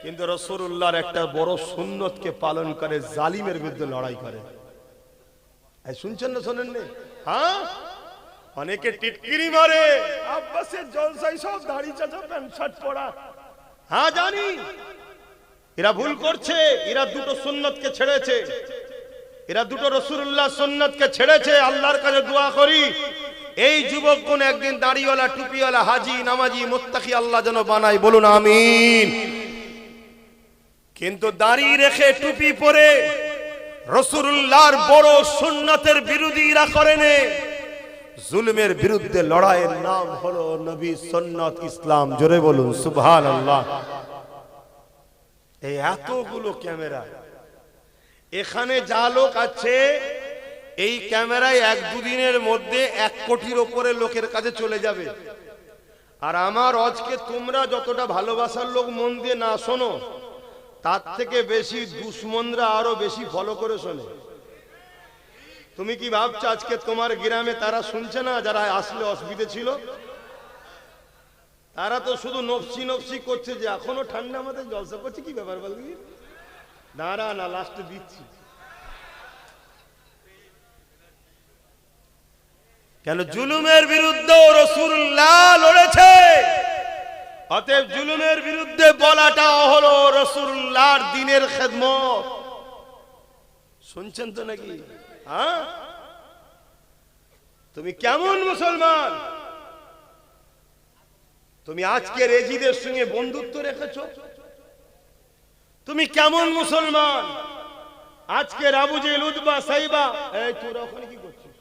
কিন্তু রাসূলুল্লাহর একটা বড় সুন্নতকে পালন করে, জালিমের বিরুদ্ধে লড়াই করে। শুনছেন না শোনেন না? হ্যাঁ, অনেকে টিটকিরি মারে, আব্বাসের জলসাই সব দাড়ি চাচা প্যান্ট শার্ট পরা। হ্যাঁ জানি, এরা ভুল করছে। এরা দুটো সুন্নতকে ছেড়েছে, এরা দুটো রাসূলুল্লাহ সুন্নতকে ছেড়েছে। আল্লাহর কাছে দোয়া করি এই যুবকগণ একদিন দাড়িওয়ালা টুপিওয়ালা হাজি নামাজি মুত্তাকি আল্লাহ যেন বানায়। বলুন আমিন। কিন্তু দাড়ি রেখে টুপি পরে রাসূলুল্লাহর বড় সুন্নতের বিরোধীরা করেনে। জুলমের বিরুদ্ধে লড়াইয়ের নাম হলো নবী সুন্নাত ইসলাম। জোরে বলুন সুবহানাল্লাহ। এই এতগুলো ক্যামেরা, এখানে যা লোক আছে এই ক্যামেরায় এক দুদিনের মধ্যে 1 কোটির উপরে লোকের কাছে চলে যাবে। আর আমার আজকে তোমরা যতটা ভালোবাসার লোক মন দিয়ে না শোনো, তার থেকে বেশি দুশ্মনরা আরো বেশি ফলো করে শোনে। তুমি কি ভাবছো আজকে তোমার গ্রামে তারা শুনছে না? যারা আসলে অসুবিধে ছিল তারা তো শুধু নফসি নফসি করছে যে এখনো ঠান্ডা আমাদের জলসা করছে। কি ব্যাপার বলবি? দাঁড়া না, লাস্টে দিচ্ছি। কেন? জুলুমের বিরুদ্ধে রাসূলুল্লাহ লড়েছে। অতএব জুলুমের বিরুদ্ধে বলাটা হলো রাসূলুল্লাহর দ্বীনের খেদমত। শুনছেন তো নাকি? হ্যাঁ, তুমি কেমন মুসলমান? তুমি আজকে রেজিদের সঙ্গে বন্ধুত্ব রেখেছো? তুমি কেমন মুসলমান? আজকে আবু জেহেল উতবা সাইবা, এই তোরা ওখানে কি করছিস?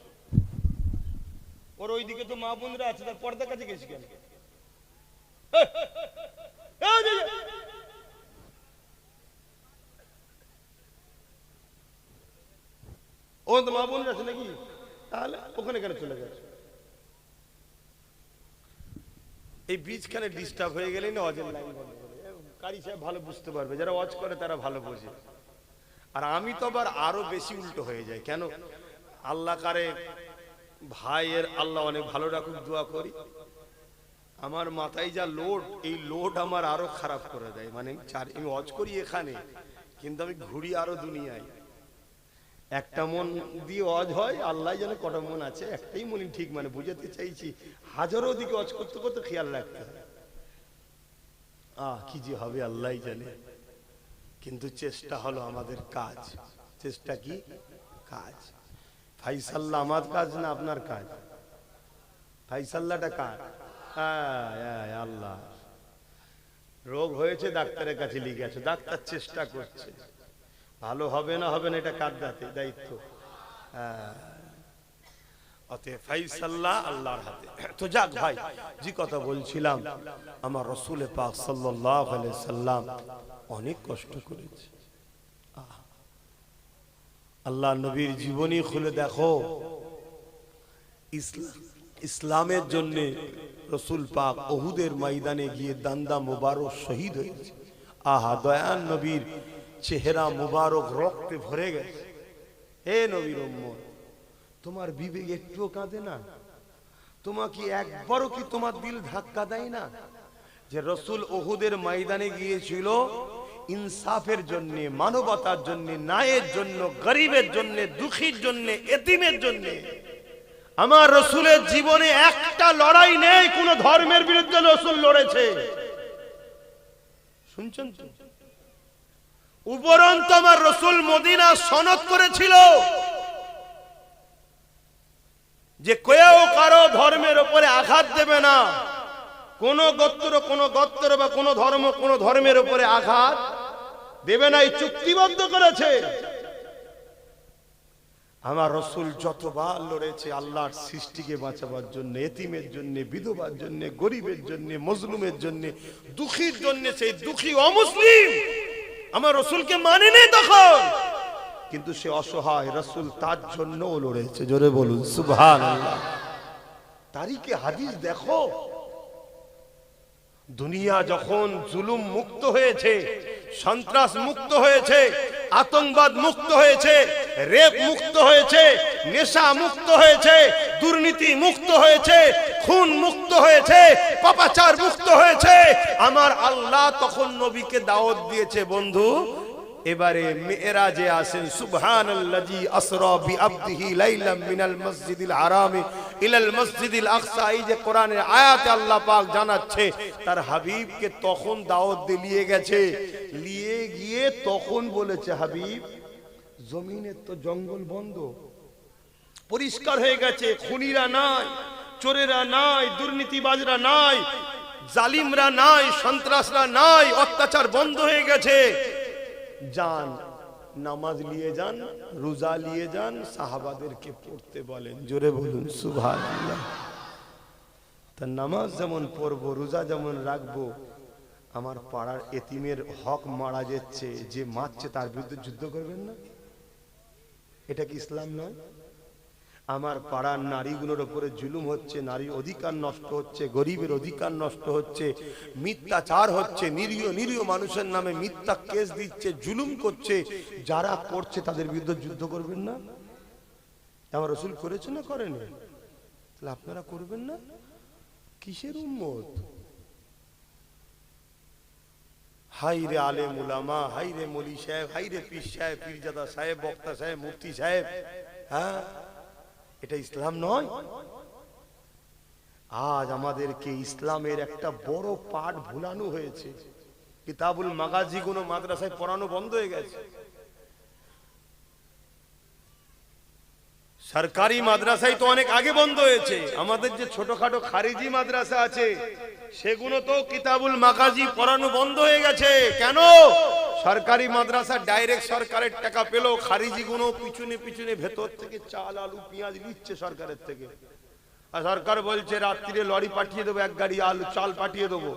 ওর ওইদিকে তো মা বোনরা আছে, তার পর্দার কাছে গেছিস কেন? ও তো মা বোনরা আছে নাকি? তাহলে ওখানে কেন চলে যাচ্ছে? এই বীজখানে ডিস্টার্ব হয়ে গেলেই না অজের লাইন বন্ধ করে। কারি সাহেব ভালো বুঝতে পারবে, যারা ওয়াজ করে তারা ভালো বোঝে। আর আমি তো আরো বেশি উল্টো হয়ে যায়। কেন? আল্লাহ কারে ভাইয়ের আল্লাহ অনেক ভালো রাখুক, দোয়া করি। আমার মাথায় যা লোড, এই লোড আমার আরো খারাপ করে দেয়। মানে আমি ওয়াজ করি এখানে, কিন্তু আমি ঘুরি আরো দুনিয়ায়। একটা মন দিয়ে ওয়াজ হয়, আল্লাহ জানে কটা মন আছে। একটাই মন ঠিক, মানে বুঝাতে চাইছি হাজারো দিকে ওয়াজ করতে করতে খেয়াল রাখতে হয়। কি যে হবে আল্লাহ জানে। কিন্তু চেষ্টা হলো আমাদের কাজ। চেষ্টা কি? কাজ। ফাইসাল্লাহ আমার কাজ না আপনার কাজ? ফাইসাল্লাহটা কার? আল্লাহ। রোগ হয়েছে, ডাক্তারের কাছে লিখে আছে, ডাক্তার চেষ্টা করছে। ভালো হবে না হবে না এটা কার দায়িত্ব? অতএব ফাইসাল্লাহ আল্লাহর হাতে। তো যাক ভাই, যে কথা বলছিলাম, আমার রাসূল পাক সাল্লাল্লাহু আলাইহি সাল্লাম অনেক কষ্ট করেছে। আল্লাহ নবীর জীবনী খুলে দেখো, ইসলামের জন্য রাসূল পাক উহুদের ময়দানে গিয়ে দান্দা মুবারক শহীদ হয়েছে। আহা, দয়ান নবীর চেহারা মুবারক রক্তে ভরে গেছে। হে নবীর উম্মত, তোমার বিবেক একটুও কাঁদে না? তোমাকে একবারও কি তোমার দিল ধাক্কা দেয় না যে রসুল উহুদের ময়দানে গিয়েছিল ইনসাফের জন্য, মানবতার জন্য, ন্যায়ের জন্য, গরিবের জন্য, দুঃখীর জন্য, এতিমের জন্য? আমার রসুলের জীবনে একটা লড়াই নেই কোন ধর্মের বিরুদ্ধে রসুল লড়েছে। শুনছেন তো? উপরন্ত আমার রসুল মদিনা সনদ করেছিল যে কেউ কারো ধর্মের উপরে আঘাত দেবে না, কোন গোত্র বা কোন ধর্মের উপরে আঘাত দেবে না, এই চুক্তিবদ্ধ করেছে। আমার রসুল যতবার লড়েছে আল্লাহর সৃষ্টিকে বাঁচাবার জন্য, এতিমের জন্য, বিধবার জন্য, গরিবের জন্য, মজলুমের জন্য, দুঃখীর জন্য। সেই দুঃখী অমুসলিম আমার রসুলকে মানেনি তখন, কিন্তু সে অসহায়, রসুল তার জন্যও লড়েছে। জোরে বলুন সুবহানাল্লাহ। তারিখে হাদিস দেখো, দুনিয়া যখন জুলুম মুক্ত হয়েছে, সন্ত্রাস মুক্ত হয়েছে, আতঙ্কবাদ মুক্ত হয়েছে, রেপ মুক্ত হয়েছে, নেশা মুক্ত হয়েছে, দুর্নীতি মুক্ত হয়েছে, খুন মুক্ত হয়েছে, পাপাচার মুক্ত হয়েছে, আমার আল্লাহ তখন নবীকে দাওয়াত দিয়েছে, বন্ধু এবারে মেরাজে আসেন। সুবহানাল্লাযী আসরা বিআবদিহি লাইলাম মিনাল মসজিদিল হারামি ইলাল মসজিদিল আকসা। এই যে কোরআনের আয়াতে আল্লাহ পাক জানাচ্ছে তার হাবিবকে তখন দাওয়াত দিয়ে নিয়ে গেছে। নিয়ে গিয়ে তখন বলেছে, হাবিব জমিনের তো জঙ্গল বন্ধ, পরিষ্কার হয়ে গেছে, খুনিরা নাই, চোরেরা নাই, দুর্নীতিবাজরা নাই, জালিমরা নাই, সন্ত্রাসরা নাই, অত্যাচার বন্ধ হয়ে গেছে। যান নামাজ নিয়ে যান, রোজা নিয়ে যান, সাহাবাদেরকে পড়তে বলেন। জোরে বলুন সুবহানাল্লাহ। তা নামাজ যেমন পড়বো, রোজা যেমন রাখবো, আমার পাড়ার এতিমের হক মারা যাচ্ছে, যে মারছে তার বিরুদ্ধে যুদ্ধ করবেন না? এটা কি ইসলাম নয়? আমার পাড়ার নারীগুলোর উপরে জুলুম হচ্ছে, নারীর অধিকার নষ্ট হচ্ছে, গরিবের অধিকার নষ্ট হচ্ছে, মিথ্যাচার হচ্ছে, নিরীহ মানুষের নামে মিথ্যা কেস দিচ্ছে, জুলুম করছে, যারা করছে তাদের বিরুদ্ধে যুদ্ধ করবেন না? আমার রাসূল করেছে না করেনি? তাহলে আপনারা করবেন না? কিসের উম্মত? হাই রে আলেম উলামা, হাই রে মৌলী সাহেব, হাই রে পীর সাহেব, পীরজাদা সাহেব, বক্তা সাহেব, মুফতি সাহেব। হ্যাঁ, এটা ইসলাম নয়। আজ আমাদেরকে ইসলামের একটা বড় পাঠ ভুলানো হয়েছে। কিতাবুল মাগাজি গুলো মাদ্রাসায় পড়ানো বন্ধ হয়ে গেছে। সরকারি মাদ্রাসায় তো অনেক আগে বন্ধ হয়েছে। আমাদের যে ছোটখাটো খারিজি মাদ্রাসা আছে সেগুলো তো কিতাবুল মাগাজি পড়ানো বন্ধ হয়ে গেছে। কেন? সরকারি মাদ্রাসা ডাইরেক্ট সরকারের টাকা পেল, খারিজি গুলো পিছনে পিছনে ভেতর থেকে চাল, আলু, পেঁয়াজ নিচ্ছে সরকারের থেকে। আর সরকার বলছে রাত্রিরে লরি পাঠিয়ে দেবো, এক গাড়ি আলু চাল পাঠিয়ে দেবো,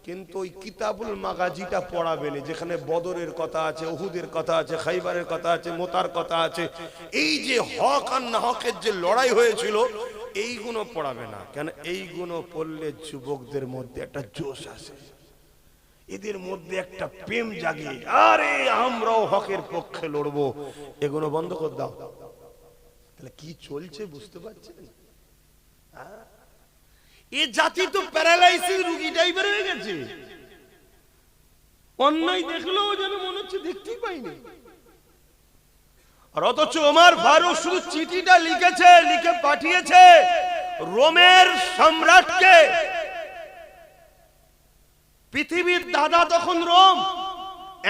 কিন্তু ওই কিতাবুল মাগাজিটা পড়াবে না, যেখানে বদরের কথা আছে, উহুদের কথা আছে, খাইবারের কথা আছে, মোতার কথা আছে। এই যে হক আর না হকের যে লড়াই হয়েছিল এইগুলো পড়াবে না। কেন? এইগুলো পড়লে যুবকদের মধ্যে একটা জোশ আসে, এদের মধ্যে একটা প্রেম জাগে, আরে আমরাও হকের পক্ষে লড়বো। এগুলো বন্ধ করে দাও। তাহলে কি চলছে বুঝতে পারছেন? এই জাতি তো প্যারালাইসিস রোগী টাইপের হয়ে গেছে। অন্যায় দেখলেও যেন মনে হচ্ছে দেখতেই পাইনি। আর অথচ ওমর ফারুক শুধু চিঠিটা লিখেছে, লিখে পাঠিয়েছে রোমের সম্রাটকে। পৃথিবীর দাদা তখন রোম,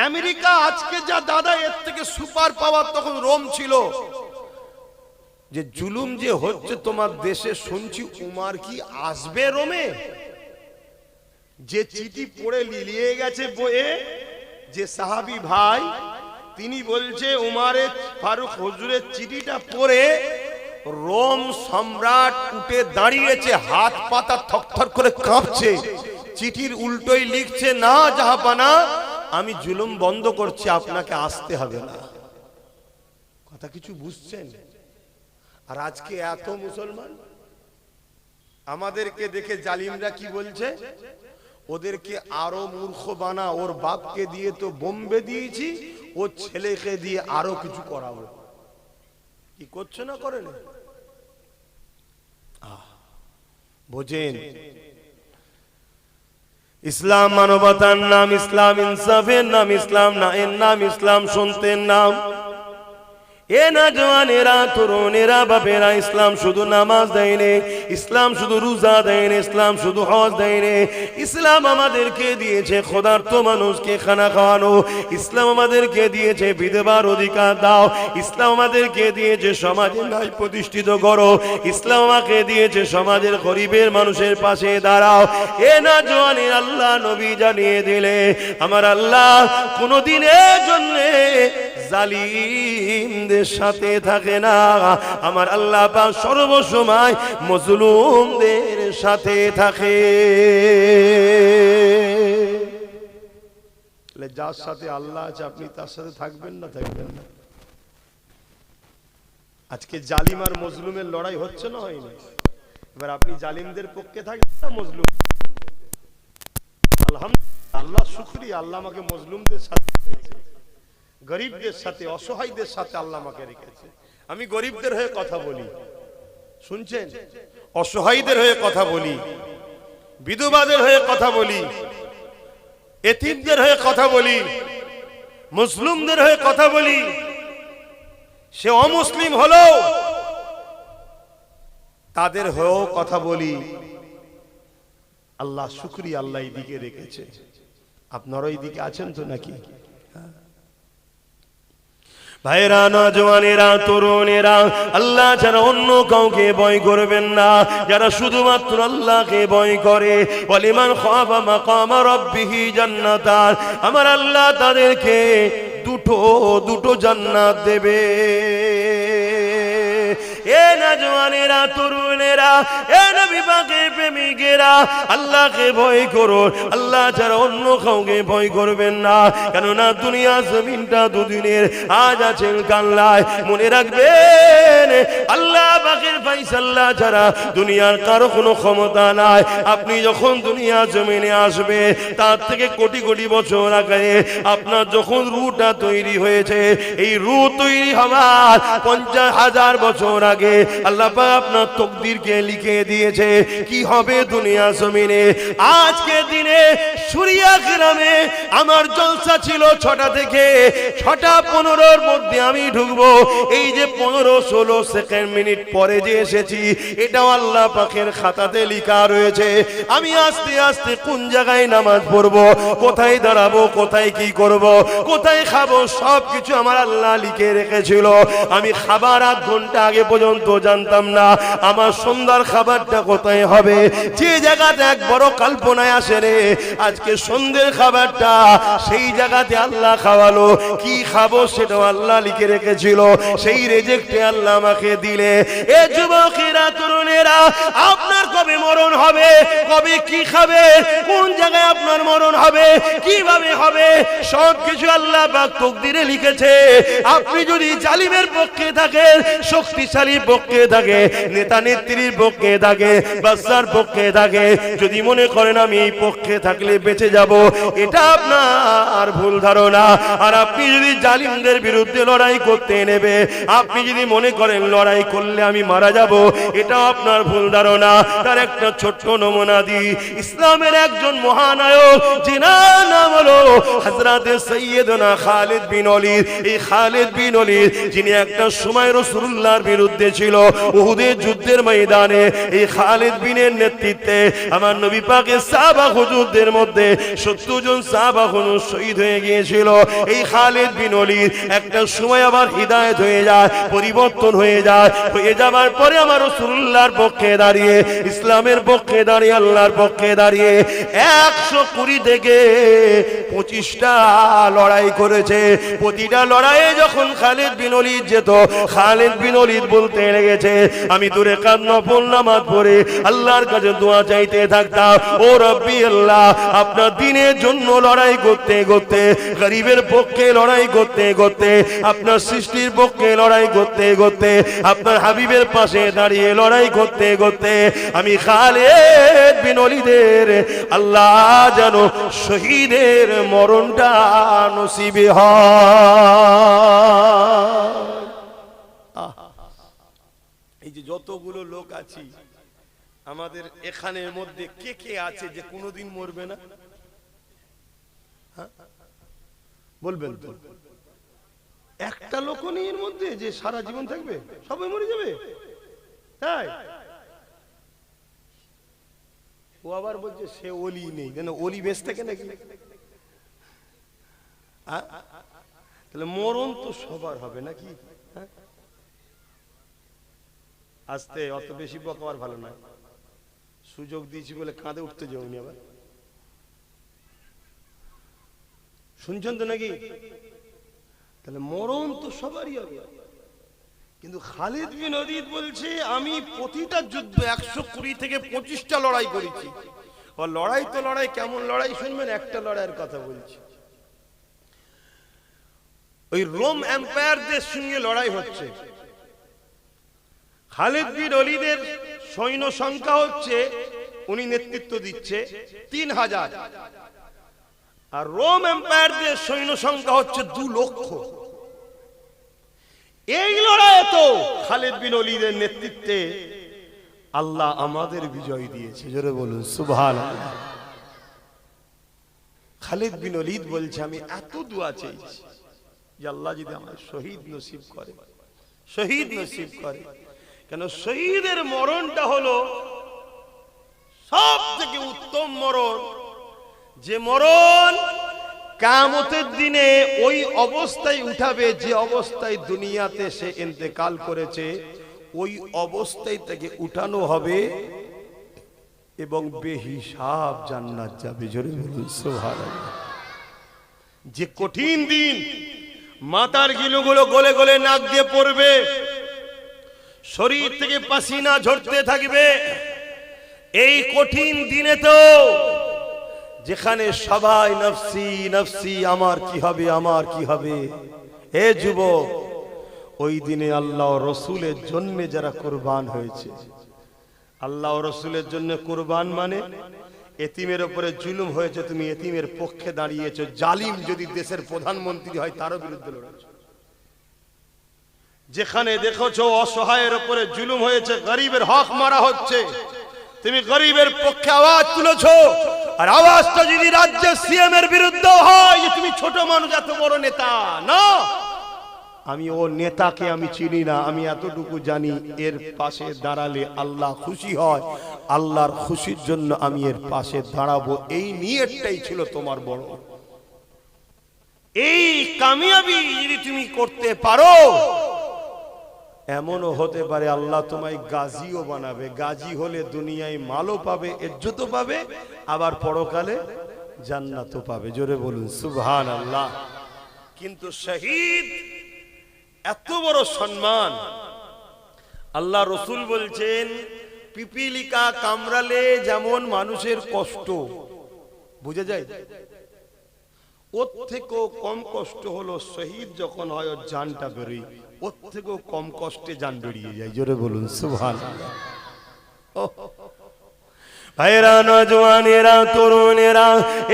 আমেরিকা আজকে যা দাদা, এর থেকে সুপার পাওয়ার তখন রোম ছিল। যে জুলুম যে হচ্ছে তোমার দেশে, শুনছি উমার কি আসবে রোমে? যে চিঠি পড়ে লিলিয়ে গেছে বইয়ে, যে সাহাবী ভাই তিনি বলছে উমারে ফারুক হুজুরের চিঠিটা পড়ে রোম সম্রাট উঠে দাঁড়িয়েছে, হাত পাতা থরথর করে কাঁপছে, চিঠির উল্টোই লিখছে, না জাহাপানা, আমি জুলুম বন্ধ করছি, আপনাকে আসতে হবে না। কথা কিছু বুঝছেন? আর আজকে এত মুসলমান আমাদেরকে দেখে জালিমরা কি বলছে? ওদেরকে আরো মূর্খ বানা, ওর বাপকে দিয়ে তো বোম্বে দিয়েছি, ওর ছেলেকে দিয়ে আরো কিছু করাবো। কি করছে না করে না? বোঝেন, ইসলাম মানবতার নাম, ইসলাম ইনসাফের নাম, ইসলাম ন্যায়ের নাম, ইসলাম সত্যের নাম। এ না জওয়ানেরা, তরুণেরা, বাপেরা, ইসলাম শুধু নামাজ দেয়নি, ইসলাম শুধু রোজা দেয়নি, ইসলাম শুধু হজ দেয়নি। ইসলাম আমাদেরকে দিয়েছে ক্ষুধার্ত মানুষকে খানা খাওয়ানো, ইসলাম আমাদেরকে দিয়েছে বিধবার অধিকার দাও, ইসলাম আমাদেরকে দিয়েছে সমাজে ন্যায় প্রতিষ্ঠিত করো, ইসলাম আমাকে দিয়েছে সমাজের গরিবের মানুষের পাশে দাঁড়াও। এ না জওয়ানের আল্লাহ নবী জানিয়ে দিলে আমার আল্লাহ কোনদিনের জন্য জালিমদের সাথে থাকে না, আমার আল্লাহ পাক সর্বসময় মজলুমদের সাথে থাকে। যার সাথে আল্লাহ আছে আপনি তার সাথে থাকবেন না থাকবেন না? আজকে জালিম আর মজলুমের লড়াই হচ্ছে না, হয় না? এবার আপনি জালিমদের পক্ষে থাকবেন না মজলুম? আলহামদুলিল্লাহ, আল্লাহ শুকরিয়া, আল্লাহ আমাকে মজলুমদের সাথে রেখেছে, গরিবদের সাথে, অসহায়দের সাথে আল্লাহ আমাকে রেখেছে। আমি গরিবদের হয়ে কথা বলি, শুনছেন? অসহায়দের হয়ে কথা বলি, বিধবাদের হয়ে কথা বলি, এতিমদের হয়ে কথা বলি, মুসলিমদের হয়ে কথা বলি। সে অমুসলিম হলো তাদের হয়েও কথা বলি। আল্লাহ শুকরিয়া, আল্লাহ এই দিকে রেখেছে। আপনারা এই দিকে আছেন তো নাকি? ভাইরা, নওজওয়ানেরা, তরুণেরা, আল্লাহ ছাড়া অন্য কাউকে ভয় করবেন না। যারা শুধুমাত্র আল্লাহকে ভয় করে, ওয়ালিমান খাফা মাকামা রাব্বিহি জান্নাতান, আমার আল্লাহ তাদেরকে দুটো জান্নাত দেবে। এ নওজওয়ানেরা, তরুণেরা, এ নবী পাকের প্রেমিকেরা, আল্লাহকে ভয় করো, আল্লাহ ছাড়া অন্য কাউকে ভয় করবেন না। কেননা দুনিয়া জমিনটা দুদিনের, আজ আছেন কাল্লায়। মনে রাখবেন আল্লাহ পাকের ফায়সালা ছাড়া দুনিয়ার কারো কোনো ক্ষমতা নাই। আপনি যখন দুনিয়া জমিনে আসবে তার থেকে কোটি কোটি বছর আগে আপনার যখন রূহটা তৈরি হয়েছে, এই রূহ তৈরি হওয়ার 50,000 বছর আগে আল্লাহ পাক আপনার তকদিরকে লিখে দিয়েছে কি হবে দুনিয়া জমিনে। আজকে দিনে সুরিয়া গ্রামে আমার জলসা ছিল 6টা থেকে 6:15 মধ্যে আমি ঢুকবো। এই যে 15-16 সেকেন্ড মিনিট পরে যে এসেছি, এটাও আল্লাহ পাকের খাতাতে লেখা রয়েছে। আমি আস্তে আস্তে কোন জায়গায় নামাজ পড়বো, কোথায় দাঁড়াবো, কোথায় কি করব, কোথায় খাবো, সব কিছু আমার আল্লাহ লিখে রেখেছিল। আমি খাবার 8 ঘন্টা আগে পর্যন্ত জানতাম না আমার সন্ধ্যার খাবারটা কোথায় হবে। যে জায়গাতে এক বড় কল্পনায় আসে রে, আজকে সন্ধ্যের খাবারটা সেই জায়গাতে আল্লাহ খাওয়ালো। কি খাবো সেটাও আল্লাহ লিখে রেখেছিল, সেই রেজেক্টে আল্লাহ আমাকে দিলে। এ যুবকেরা, তরুণেরা, আপনার কবে মরণ হবে, কবে কি খাবে, কোন জায়গায় আপনার মরণ হবে, কিভাবে হবে, সব কিছু আল্লাহ পাক তকদিরে লিখেছে। আপনি যদি জালিমের পক্ষে থাকেন, শক্তিশালী পক্ষে থাকে, নেতা নেত্রীর পক্ষে থাকে, বাদশার পক্ষে থাকে, যদি মনে করেন আমি এই পক্ষে থাকলে বেঁচে যাব, এটা আপনার ভুল ধারণা। আর আপনি যদি জালিমদের বিরুদ্ধে লড়াই করতে নেবে, আপনি যদি মনে করেন লড়াই করলে আমি মারা যাব, এটাও আপনার ভুল ধারণা। তার একটা ছোট্ট নমুনা দিই। ইসলামের একজন মহানায়ক, যিনার নাম হলো হযরতে সাইয়েদনা খালিদ বিন ওলীদ। এই খালিদ বিন ওলীদ যিনি একটা সময় রাসূলুল্লাহর বিরুদ্ধে ছিল, উহুদের যুদ্ধের ময়দানে এই খালিদ বিনের নেতৃত্বে আমার নবী পাকের সাহাবা হুজুরদের মধ্যে 70 জন সাহাবা হুজুর শহীদ হয়ে গিয়েছিল। এই খালিদ বিন ওলীদ একটা সময় আবার হিদায়াত হয়ে যায়, পরিবর্তন হয়ে যায়। হয়ে যাবার পরে আমার রাসূলুল্লাহর পক্ষে দাঁড়িয়ে, ইসলামের পক্ষে দাঁড়িয়ে, আল্লাহর পক্ষে দাঁড়িয়ে 120 থেকে 25টা লড়াই করেছে। প্রতিটা লড়াইয়ে যখন খালিদ বিন ওলীদ যেত, খালিদ বিন ওলীদ বলতে লেগেছে, আমি দূরে কাজ নফল নামাজ পড়ে আল্লাহর কাছে দোয়া চাইতে থাকতাম, ও রব্বি আল্লাহ, আপনার দ্বীনের জন্য লড়াই করতে করতে, গরিবের পক্ষে লড়াই করতে করতে, আপনার সৃষ্টির পক্ষে লড়াই করতে করতে, আপনার হাবিবের পাশে দাঁড়িয়ে লড়াই করতে করতে আমি খালিদ বিন ওলীদের আল্লাহ যেন শহীদের মরণটা নসিবে হয়। এই যে যতগুলো লোক আছি, আমাদের এখানের মধ্যে কে কে আছে যে কোনোদিন মরবে না? বলবেন তো? একটা লোক নেই এর মধ্যে যে সারা জীবন থাকবে, সবাই মরে যাবে। তাই ও আবার বলছে সে ওলি নেই, কেন ওলি বেশ থাকে নাকি? তাহলে মরণ তো সবার হবে নাকি? আস্তে, অত বেশি বকাবার ভালো নয়। সুযোগ দিয়েছি বলে কাঁধে উঠতে যাওনি আবার। শুনছেন তো নাকি? তাহলে মরণ তো সবারই হবে। কিন্তু খালিদ বিন ওলীদ বলছে আমি প্রতিটা যুদ্ধ 120 থেকে 25টা লড়াই করেছি। ও লড়াই তো লড়াই, কেমন লড়াই শুনবেন, একটা লড়াইয়ের কথা বলছি। ওই রোম এম্পায়ারদের সঙ্গে লড়াই হচ্ছে। খালিদ বিন ওলীদের সৈন্য সংখ্যা হচ্ছে, উনি নেতৃত্ব দিচ্ছে 3000, আর রোম এম্পায়ারদের সৈন্য সংখ্যা হচ্ছে 2 লক্ষ। এই লড়াইয়ে তো খালিদ বিন ওলীদের নেতৃত্বে আল্লাহ আমাদের বিজয় দিয়েছে। জোরে বলুন সুবহানাল্লাহ। খালিদ বিন ওলীদ বলছে আমি এত দোয়া চাইছি যে আল্লাহ যদি আমায় শহীদ নসিব করে, শহীদ নসিব করে। কেন শহীদের মরণটা হলো সব থেকে উত্তম মরণ, যে মরণ কিয়ামতের দিনে ওই অবস্থায় উঠাবে যে অবস্থায় দুনিয়াতে সে ইন্তেকাল করেছে, ওই অবস্থায় থেকে উঠানো হবে এবং বেহিসাব জান্নাত যাবে। জোরে বলুন সুবহানাল্লাহ। যে কঠিন দিন, মাথার গিলুগুলো গলে গলে নাক দিয়ে পড়বে, শরীর থেকে পাসিনা ঝরতে থাকবে। এই কঠিন দিনে তো যেখানে সবাই নফসি নফসি, আমার কি হবে, আমার কি হবে। হে যুবক, ওই দিনে আল্লাহ রসুলের জন্য যারা কুরবান হয়েছে, আল্লাহ রসুলের জন্য কুরবান মানে এতিমের উপরে জুলুম হয়েছে, তুমি এতিমের পক্ষে দাঁড়িয়েছো। জালিম যদি দেশের প্রধানমন্ত্রী হয় তারও বিরুদ্ধে লড়েছো। যেখানে দেখেছো অসহায়ের উপরে জুলুম হয়েছে, গরিবের হক মারা হচ্ছে, তুমি গরিবের পক্ষে আওয়াজ তুলেছো। আর আওয়াজটা যদি রাজ্যের সিএম এর বিরুদ্ধে হয় যে তুমি ছোট মানুষ, এত বড় নেতা না, আমি ও নেতাকে আমি চিনি না, আমি এতটুকু জানি এর পাশে দাঁড়ালে আল্লাহ খুশি হয়, আল্লাহর খুশির জন্য আমি এর পাশে দাঁড়াবো। এই নিয়তটাই ছিল তোমার বড়। এই কামিয়াবি যদি তুমি করতে পারো, এমনও হতে পারে আল্লাহ তোমায় গাজীও বানাবে। গাজী হলে দুনিয়ায় মালও পাবে, ইজ্জতও পাবে, আবার পরকালে জান্নাতও পাবে। জোরে বলুন সুবহানাল্লাহ। কিন্তু শহীদ এত বড় সম্মান। আল্লাহ রসুল বলছেন পিপিলিকা কামড়ালে যেমন মানুষের কষ্ট বুঝে যায়, ওর থেকেও কম কষ্ট হলো শহীদ যখন হয় ওর জানটা বেরোয়, ওর থেকেও কম কষ্টে জান বেরিয়ে যায়। জোরে বলুন সুবহানাল্লাহ। ভাইরা, নওজওয়ানেরা, তরুণেরা,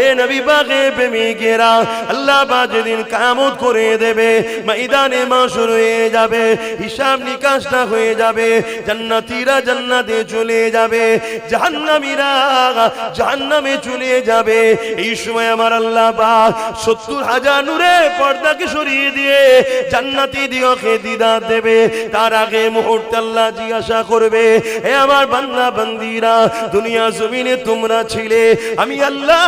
এ নবী পাকের প্রেমিকেরা, আল্লাহ পাক যেদিন কিয়ামত করে দেবে, ময়দানে মাশর হয়ে যাবে, হিসাব নিকাশটা হয়ে যাবে, জান্নাতীরা জান্নাতে চলে যাবে, জাহান্নামীরা জাহান্নামে চলে যাবে। এই সময় আমার আল্লাহ পাক 70,000 নূরের পর্দাকে সরিয়ে দিয়ে জান্নাতি দিগকে দিদার দেবে। তার আগে মুহূর্তে আল্লাহ জিজ্ঞাসা করবে, হে আমার বান্দা বান্দীরা, দুনিয়া জমিনে তোমরা ছিলে, আমি আল্লাহ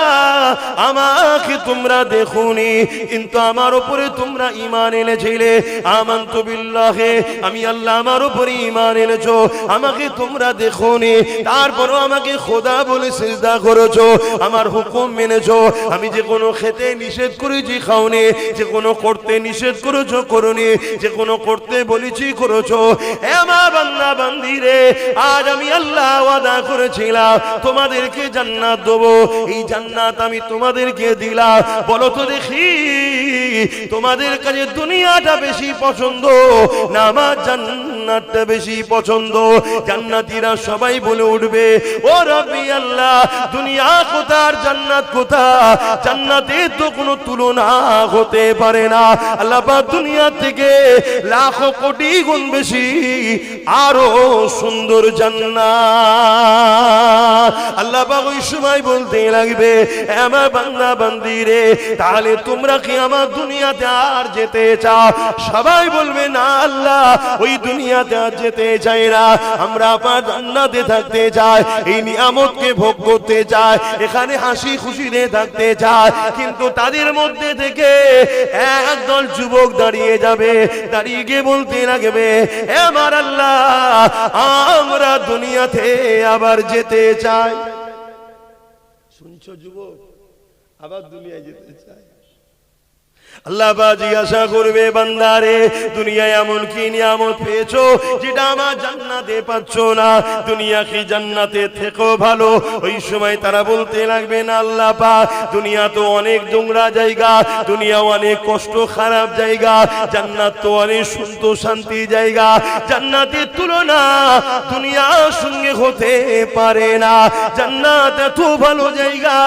আমাকে তোমরা দেখোনি, কিন্তু আমার উপরে তোমরা ঈমান এনেছিলে। আমানতু বিল্লাহি, আমি আল্লাহ আমার উপরে ঈমান এনেছো, আমাকে তোমরা দেখোনি, তারপরও আমাকে খোদা বলে সিজদা করেছো, আমার হুকুম মেনেছো। আমি যে কোনো খেতে নিষেধ করেছি খাওনি, যে কোনো করতে নিষেধ করেছো করোনি, যে কোনো করতে বলেছি করেছো। হে আমার বান্দা বান্দীরে, আজ আমি আল্লাহ ওয়াদা করেছিলাম তোমাদেরকে জান্নাত দেবো। এই জান্নাত আমি তোমাদেরকে দিলাম। বলো তো দেখি, তোমাদের কাছে দুনিয়াটা বেশি পছন্দ না আমার জান্নাত? জান্নাতটা বেশি পছন্দ। জান্নাতীরা সবাই বলে উঠবে, ও রাব্বি আল্লাহ, দুনিয়া কোথার জান্নাত কোথা? জান্নাতের তো কোনো তুলনা হতে পারে না। আল্লাহ পাক দুনিয়া থেকে লাখো কোটি গুণ বেশি আরো সুন্দর জান্নাত। আল্লাহ পাক ওই সময় বলতে লাগবে, আমার বান্দা বান্দিরে, তাহলে তোমরা কি আমার দুনিয়াতে আর যেতে চাও? সবাই বলবে, না আল্লাহ, ওই দুনিয়াতে আর যেতে চাই না, আমরা আপনার জান্নাতে থাকতে চাই, এই নিয়ামতকে ভোগ করতে চাই, এখানে হাসি খুশিতে থাকতে চাই। কিন্তু তাদের মধ্যে থেকে একদল যুবক দাঁড়িয়ে যাবে, দাঁড়িয়ে গিয়ে বলতে লাগবে, আমার আল্লাহ, আমরা দুনিয়াতে আবার যেতে চাই। শুনছো যুবক, আবার দুনিয়ায় যেতে চাই। আল্লাহ পাক জিজ্ঞাসা করবে, বান্দারে, দুনিয়ায় এমন কি নিয়ামত পেয়েছো যেটা আমার জান্নাতে পাচ্ছ না? দুনিয়া কি জান্নাতে থেকেও ভালো? ওই সময় তারা বলতে লাগবে, না আল্লাহ পাক, দুনিয়া তো অনেক নোংরা জায়গা, দুনিয়া অনেক কষ্ট খারাপ জায়গা, জান্নাত তো অনেক সুন্দর শান্তি জায়গা, জান্নাতের তুলনা দুনিয়ার সঙ্গে হতে পারে না, জান্নাত এত ভালো জায়গা।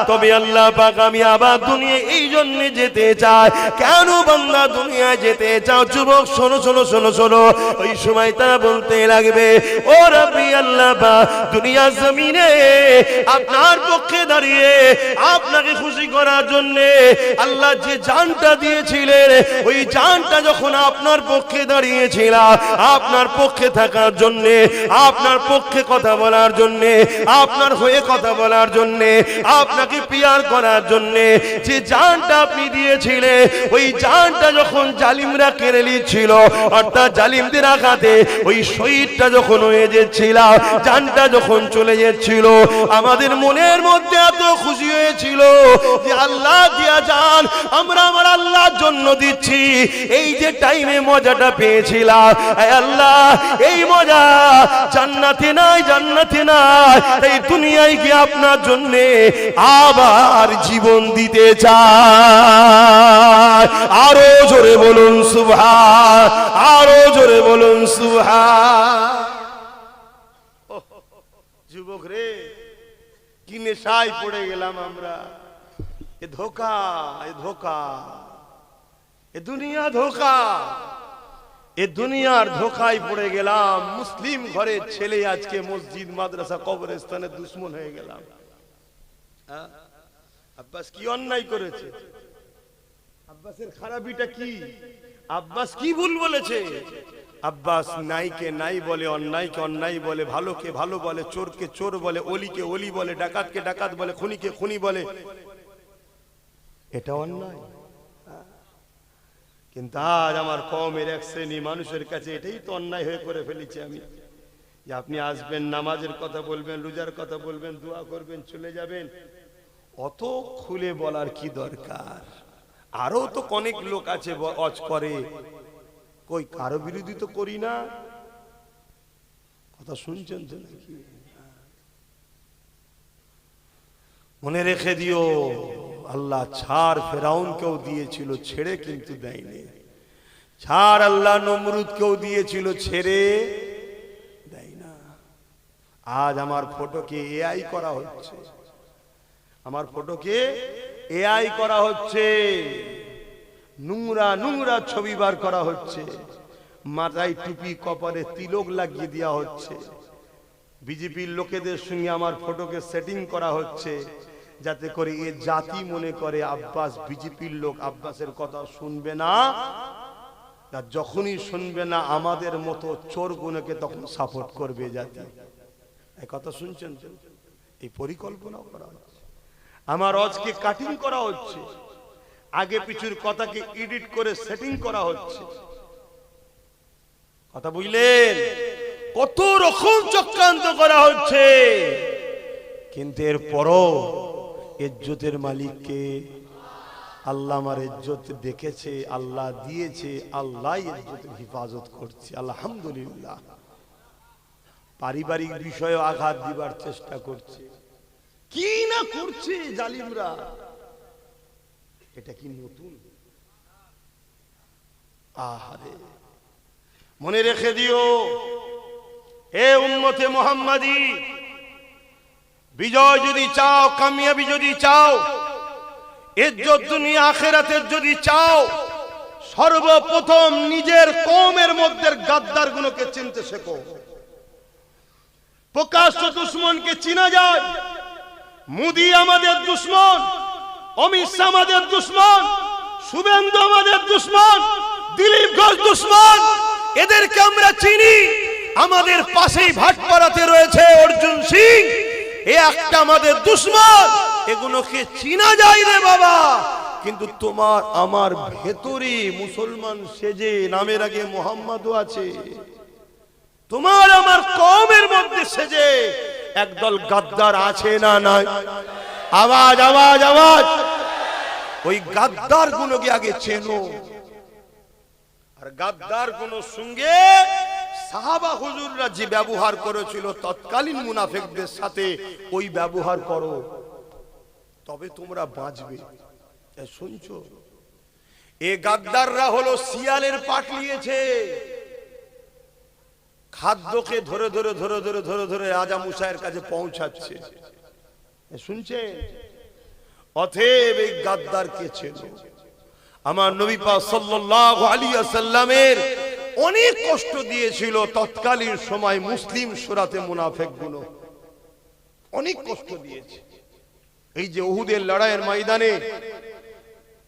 তবে আল্লাহ পাক, আমি আবার দুনিয়া এই জন্য যেতে চাই। কেন বান্দা দুনিয়ায় যেতে চাও? যুবক শোনো শোনো শোনো শোনো। ওই সময় তারা বলতে লাগবে, ও রাব্বি আল্লাহ পাক, দুনিয়ার জমিনে আপনার পক্ষে দাঁড়িয়ে আপনাকে খুশি করার জন্য আল্লাহ যে জানটা দিয়েছিলেন, ওই জানটা যখন আপনার পক্ষে দাঁড়িয়েছিল, আপনার পক্ষে থাকার জন্য, আপনার পক্ষে কথা বলার জন্য, আপনার হয়ে কথা বলার জন্য, আপনাকে পিয়ার করার জন্য যে জানটা আপনি দিয়েছিলেন, ওই জানটা যখন জালিমরা কেড়ে নিচ্ছিল, অর্থাৎ জালিমদের আঘাতে ওই শহীদটা যখন হয়ে যাচ্ছিল, জানটা যখন চলে যাচ্ছিল, আমাদের মনের মধ্যে এত খুশি হয়েছিল যে আল্লাহ দিয়া জান আমরা আমার আল্লাহর জন্য দিচ্ছি। এই যে টাইমে মজাটা পেয়েছিলাম, আল্লাহ, এই মজা জান্নাতে নাই, জান্নাতে নাই, এই দুনিয়ায় গিয়ে আপনার জন্য আবার জীবন দিতে চাই। আরো জোরে বলুন সুবহান, আরো জোরে বলুন সুবহান। যুবক রে, কি নেশায় পড়ে গেলাম আমরা। এ ধোকা, এ ধোকা, এ দুনিয়া ধোকা, এ দুনিয়ার ধোকায় পড়ে গেলাম। মুসলিম ঘরের ছেলে আজকে মসজিদ মাদ্রাসা কবরস্থানের দুশ্মন হয়ে গেলাম। আব্বাস কি অন্যায় করেছে? আব্বাসের খারাপিটা কি? আব্বাস কি ভুল বলেছে? আব্বাস নাইকে নাই বলে, অন্যায়কে অন্যায় বলে, ভালোকে ভালো বলে, চোরকে চোর বলে, অলিকে অলি বলে, ডাকাতকে ডাকাত বলে, খুনিকে খুনি বলে। এটা অন্যায়। কিন্তু আজ আমার কওমের এক শ্রেণী মানুষের কাছে এটাই তো অন্যায় হয়ে করে ফেলেছি আমি, যে আপনি আসবেন, নামাজের কথা বলবেন, রোজার কথা বলবেন, দোয়া করবেন, চলে যাবেন। অত খুলে বলার কি দরকার? আরো তো অনেক লোক আছে ওয়াজ করে, কই কারো বিরোধী তো করি না। কথা শুনছেন তো নাকি? মনে রেখে দিও, আল্লাহ ছাড় ফেরাউনকেও দিয়েছিল, ছেড়ে কিন্তু দেয়নি। ছাড় আল্লাহ নমরুদকেও দিয়েছিল, ছেড়ে দেয় না। আজ আমার ফটোকে এআই করা হচ্ছে, আমার ফটোকে এআই করা হচ্ছে, নোংরা নোংরা ছবি বার করা হচ্ছে, মাথায় টুপি, কপালে তিলক লাগিয়ে দেওয়া হচ্ছে, বিজেপির লোকেদের সঙ্গে আমার ফটোকে সেটিং করা হচ্ছে, যাতে করে এ জাতি মনে করে আব্বাস বিজেপির লোক, আব্বাসের কথা শুনবে না। যখনই শুনবে না, আমাদের মতো চোর গুণকে তখন সাপোর্ট করবে জাতি। এই কথা শুনছেন তো? এই পরিকল্পনা করা হচ্ছে। আমার আজকে কাটিং করা হচ্ছে, আগে পিছুর কথাকে এডিট করে সেটিং করা হচ্ছে। কথা বুঝলেন? কত রকম চক্রান্ত করা হচ্ছে, কিন্তু এরপরও ইজ্জতের মালিককে আল্লাহ। আমার ইজ্জত দেখেছে, আল্লাহ দিয়েছে, আল্লাহ ইজ্জতের হেফাজত করছে, আলহামদুলিল্লাহ। পারিবারিক বিষয়ে আঘাত দিবার চেষ্টা করছে, কি না করছে জালিমরা। এটা কি নতুন? আহারে, মনে রেখে দিও, হে উম্মতে মুহাম্মাদি, বিজয় যদি চাও, কামিয়াবি যদি চাও, ইজ্জত দুনিয়া আখিরাতের যদি চাও, সর্বপ্রথম নিজের কওমের মধ্যে গাদ্দার গুলোকে চিনতে শেখো। প্রকাশ্য দুশমনকে চিনা যায়। মোদি আমাদের দুশমন, অমিত শাহ আমাদের দুশমন, শুভেন্দু আমাদের দুশমন, দিলীপ ঘোষ দুশমন, এদেরকে আমরা চিনি। আমাদের পাশেই ভাটপাড়াতে রয়েছে অর্জুন সিং, এ একটা আমাদের দুশমন। এগুলোকে চিনা যায় রে বাবা। কিন্তু তোমার আমার ভেতরে মুসলমান সেজে নামের আগে মোহাম্মদও আছে। তোমার আমার কওমের মধ্যে সেজে একদল গাদ্দার আছে না নাই? আওয়াজ আওয়াজ আওয়াজ। ওই গাদ্দার গুলোকে আগে চেনো। আর গাদ্দার গুলোর সঙ্গে সাহাবা হুজুররা যে ব্যবহার করেছিল তৎকালীন মুনাফিকদের সাথে, ওই ব্যবহার করো, তবে তোমরা বাঁচবে। শুনছো? এ গাদ্দাররা হলো শিয়ালের পাট নিয়েছে, খাদ্যকে ধরে ধরে ধরে ধরে ধরে ধরে রাজা মুসাইয়ের কাছে পৌঁছাচ্ছে। শুনছেন? অতএব এই গাদ্দারকে চেনো। আমার নবী পাক সাল্লাল্লাহু আলাইহি ওয়াসাল্লামের অনেক কষ্ট দিয়েছিল তৎকালীন সময় মুসলিম সুরাতে মুনাফিকগুলো, অনেক কষ্ট দিয়েছে। এই যে উহুদের লড়াইয়ের ময়দানে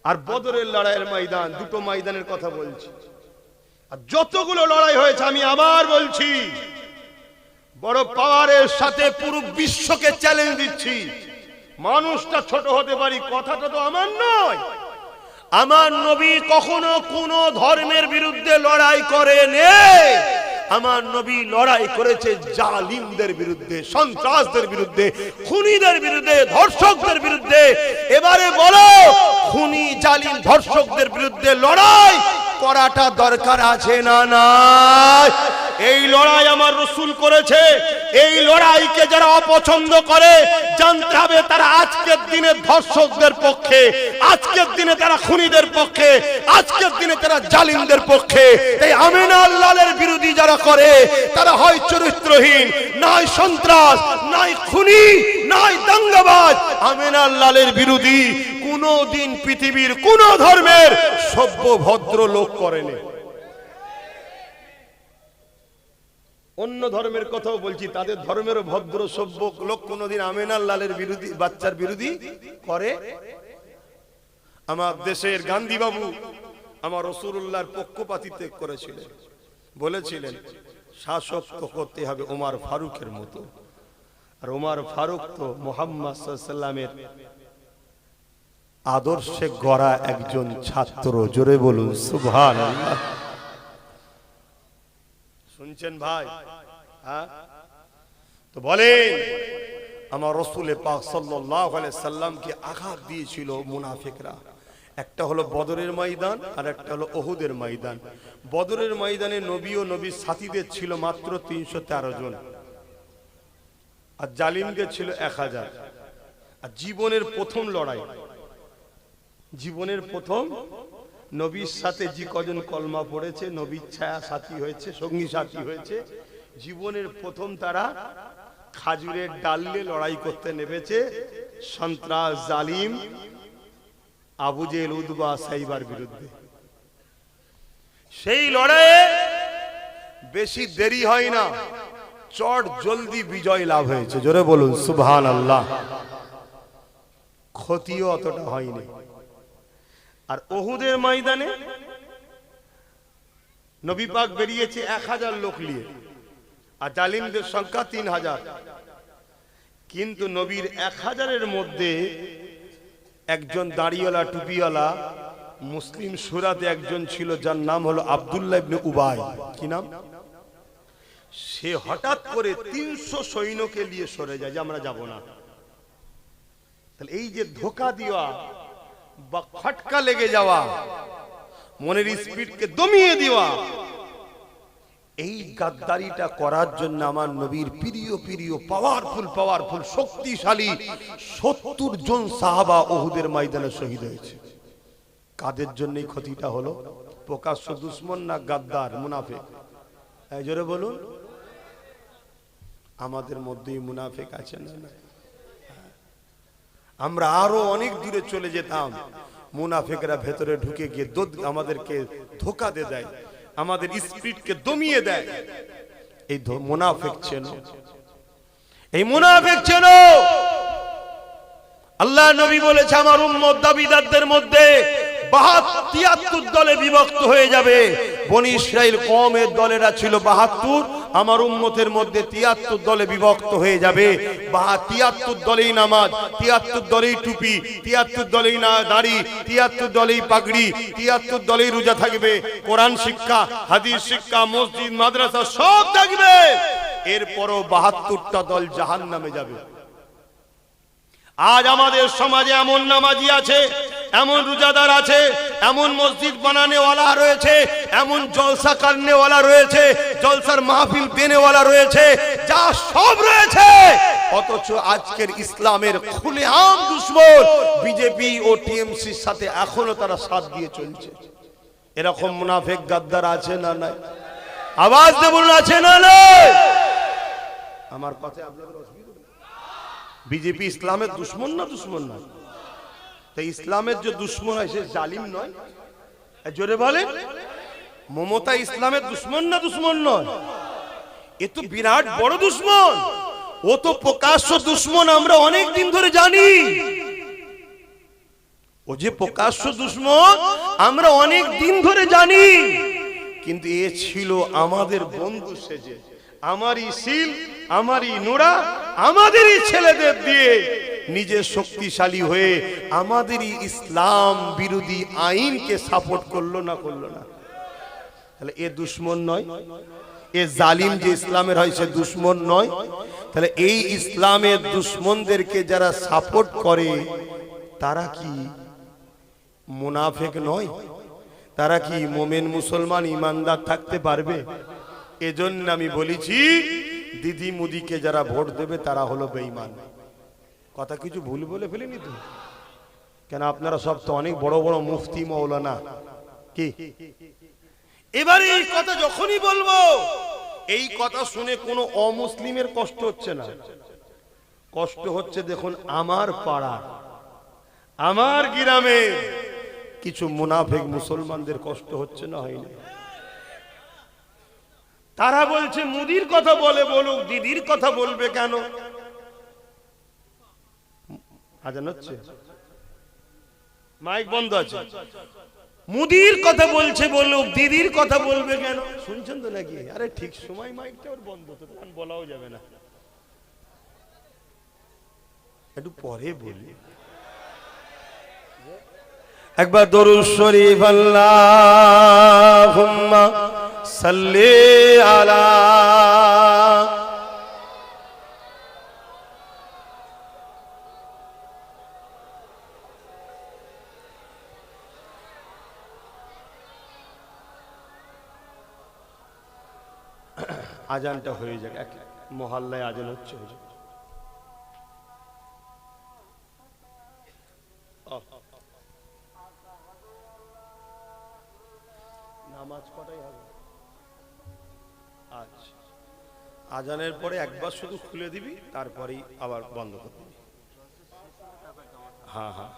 আর বদরের লড়াইয়ের ময়দান, দুটো ময়দানের কথা বলছি। আর যতগুলো লড়াই হয়েছে আমি আবার বলছি, বড় পাওয়ারের সাথে পুরো বিশ্বকে চ্যালেঞ্জ দিচ্ছি। মানুষটা ছোট হতে পারি, কথাটা তো আমার নয়। আমার নবী কখনো কোন ধর্মের বিরুদ্ধে লড়াই করেনি। আমার নবী লড়াই করেছে জালিমদের বিরুদ্ধে, সন্ত্রাসদের বিরুদ্ধে, খুনিদের বিরুদ্ধে, ধর্ষকদের বিরুদ্ধে। এবারে বলো, খুনি জালিম ধর্ষকদের বিরুদ্ধে লড়াই করাটা দরকার আছে না নাই? এই লড়াই আমার রাসূল করেছে। এই লড়াইকে যারা অপছন্দ করে, জানতে হবে তারা আজকের দিনে ধর্ষকদের পক্ষে, আজকের দিনে তারা খুনিদের পক্ষে, আজকের দিনে তারা জালিমদের পক্ষে। এই আমিনা আল্লাহর বিরোধী যারা করে, তারা হয় চরিত্রহীন, নয় সন্ত্রাস, নয় খুনি, নয় দাঙ্গাবাজ। আমিনা আল্লাহর বিরোধী কোনদিন পৃথিবীর কোন ধর্মের সভ্য ভদ্র লোক করেনি। অন্য ধর্মের কথাও বলছি, তাদের ধর্মেরও ভদ্র সভ্য লোক কোনদিন আমিনা আল্লাহর বিরোধী বাচ্চার বিরোধী করে। আমার দেশের গান্ধী বাবু আমার রাসূলুল্লাহর পক্ষপাতিত্ব করেছিলেন, বলেছিলেন শাসক তো করতে হবে ওমর ফারুকের মতো। আর ওমর ফারুক তো মুহাম্মদ সাল্লাল্লাহু আলাইহি ওয়াসাল্লামের আদর্শে গড়া একজন ছাত্র। জোরে বলুন সুবহানাল্লাহ। শুনছেন ভাই? হ্যাঁ, তো বলেন আমার রাসূল পাক সাল্লাল্লাহু আলাইহি সাল্লামকে আঘাত দিয়েছিল মুনাফিকরা। একটা হলো বদরের ময়দান, আর একটা হলো উহুদের ময়দান। বদরের ময়দানে নবী ও নবীর সাথীদের ছিল মাত্র 313 জন, আর জালিমদের ছিল 1000। আর জীবনের প্রথম লড়াই, জীবনের প্রথম নবীর সাথে যে কজন কলমা পড়েছে, নবীর ছায়া সাথী হয়েছে, সঙ্গী সাথী হয়েছে, জীবনের প্রথম তারা খাজুরের ডাল নিয়ে লড়াই করতে নেমেছে সন্ত্রাস জালিম আবু জেহেল উতবা সাইবার বিরুদ্ধে। সেই লড়াইয়ে বেশি দেরি হয় না, চট জলদি বিজয় লাভ হয়েছে। জোরে বলুন সুবহানাল্লাহ। ক্ষতিও অতটা হয়নি। আর উহুদের ময়দানে নবী পাক বেরিয়েছে 1000 লোক নিয়ে, আর জালিমদের সংখ্যা 3000। কিন্তু নবীর 1000-এর মধ্যে একজন দাড়িওয়ালা টুপিওয়ালা মুসলিম সুরাতে একজন ছিল, যার নাম হলো আব্দুল্লাহ ইবনে উবাই। কি নাম? সে হঠাৎ করে 300 সৈন্যকে নিয়ে সরে যায় যে আমরা যাব না। তাহলে এই যে ধোঁকা দেওয়া বা খটকা লেগে যাওয়া, মনের স্পিডকে দমিয়ে দেওয়া, এই গাদ্দারিটা করার জন্য আমার নবীর প্রিয় প্রিয় পাওয়ারফুল শক্তিশালী 70 জন সাহাবা উহুদের ময়দানে শহীদ হয়েছে। কাদের জন্য এই ক্ষতিটা হলো? প্রকাশ্য দুশমন না গাদ্দার মুনাফিক? এই জোরে বলুন, আমাদের মধ্যেই মুনাফিক আছে না? আমরা আরো অনেক দূরে চলে যেতাম, মুনাফিকরা ভেতরে ঢুকে গিয়ে আমাদেরকে ধোঁকা দিয়ে দেয়, আমাদের স্পিরিটকে দমিয়ে দেয়। এই মুনাফিক চেনো, এই মুনাফিক চেনো। আল্লাহ নবী বলেছে আমার উম্মত দাবিদারদের মধ্যে ৭২ দলে বিভক্ত হয়ে যাবে। বনি ইসরাইল কওমের দলেরা ছিল ৭২, আমার উম্মতের মধ্যে ৭৩ দলে বিভক্ত হয়ে যাবে। ৭৩ দলেই নামাজ, ৭৩ দলেই টুপি, ৭৩ দলেই না দাড়ি, ৭৩ দলেই পাগড়ি, ৭৩ দলেই রোজা থাকবে, কোরআন শিক্ষা, হাদিস শিক্ষা, মসজিদ মাদ্রাসা সব থাকবে। এরপরও ৭২টা দল জাহান্নামে যাবে। আজ আমাদের সমাজে এমন নামাজি আছে, এমন রোজাদার আছে, এমন মসজিদ বানানেওয়ালা রয়েছে, এমন জলসা করনেওয়ালা রয়েছে, জলসার মাহফিল দেনেওয়ালা রয়েছে, যা সব রয়েছে, অথচ আজকের ইসলামের খুলেআম দুশমন বিজেপি ও টিএমসির সাথে এখনো তারা সাথ দিয়ে চলছে। এরকম মুনাফিক গাদ্দার আছে না নাই? আওয়াজ দিয়ে বলুন, আছে না নাই? আমার কথা আপনাদের অসুবিধা? বিজেপি ইসলামের দুশ্মন না দুশ্মন নয়? তাই ইসলামের যে দুশ্মন হয় সে জালিম নয়? জোরে বলে, মমতা ইসলামের দুশ্মন না দুশ্মন নয়? এ তো বিরাট বড় দুশ্মন, ও তো প্রকাশ্য দুশ্মন, আমরা অনেক দিন ধরে জানি। ও যে প্রকাশ্য দুশ্মন আমরা অনেক দিন ধরে জানি, কিন্তু এ ছিল আমাদের বন্ধু সেজে, আমারই শিল, আমারই নোরা, আমাদেরই ছেলেদের দিয়ে নিজে শক্তিশালী হয়ে আমাদেরই ইসলাম বিরোধী আইনকে সাপোর্ট করলো না করলো না? তাহলে এ দুশ্মন নয়? এ জালিম যে ইসলামের হয় সে দুশ্মন নয়? তাহলে এই ইসলামের দুশ্মনদেরকে যারা সাপোর্ট করে তারা কি মুনাফিক নয়? তারা কি মোমেন মুসলমান ইমানদার থাকতে পারবে? এজন্য আমি বলেছি দিদি মুদিকে যারা ভোট দেবে তারা হলো বেঈমান। কথা কিছু ভুল বলে ফেলেনি তো? কেন আপনারা সব তো অনেক বড় বড় মুফতি মৌলানা, কি এবারে এই কথা যখনই বলবো, এই কথা শুনে কোনো অমুসলিমের কষ্ট হচ্ছে না, কষ্ট হচ্ছে দেখুন আমার পাড়া, আমার গ্রামে কিছু মুনাফিক মুসলমানদের কষ্ট হচ্ছে না? হয়নি? তারা বলছে মুদির কথা বলে বলুক, দিদির কথা বলবে কেন? আজান হচ্ছে, মাইক বন্ধ আছে, মুদির কথা বলছে বলুক, দিদির কথা বলবে কেন? শুনছেন তো নাকি? আরে ঠিক সময় মাইকটা ওর বন্ধ, তো তখন বলাও যাবে না, একটু পরে বলি। একবার দরুদ শরীফ আল্লাহুম্মা সাল্লি আলা আজানটা হয়ে যাক, এক মহল্লায় আজান হচ্ছে। নামাজ কটাই হবে? আচ্ছা, আজানের পরে একবার শুধু খুলে দিবি, তারপরেই আবার বন্ধ করে দিবি। হ্যাঁ হ্যাঁ,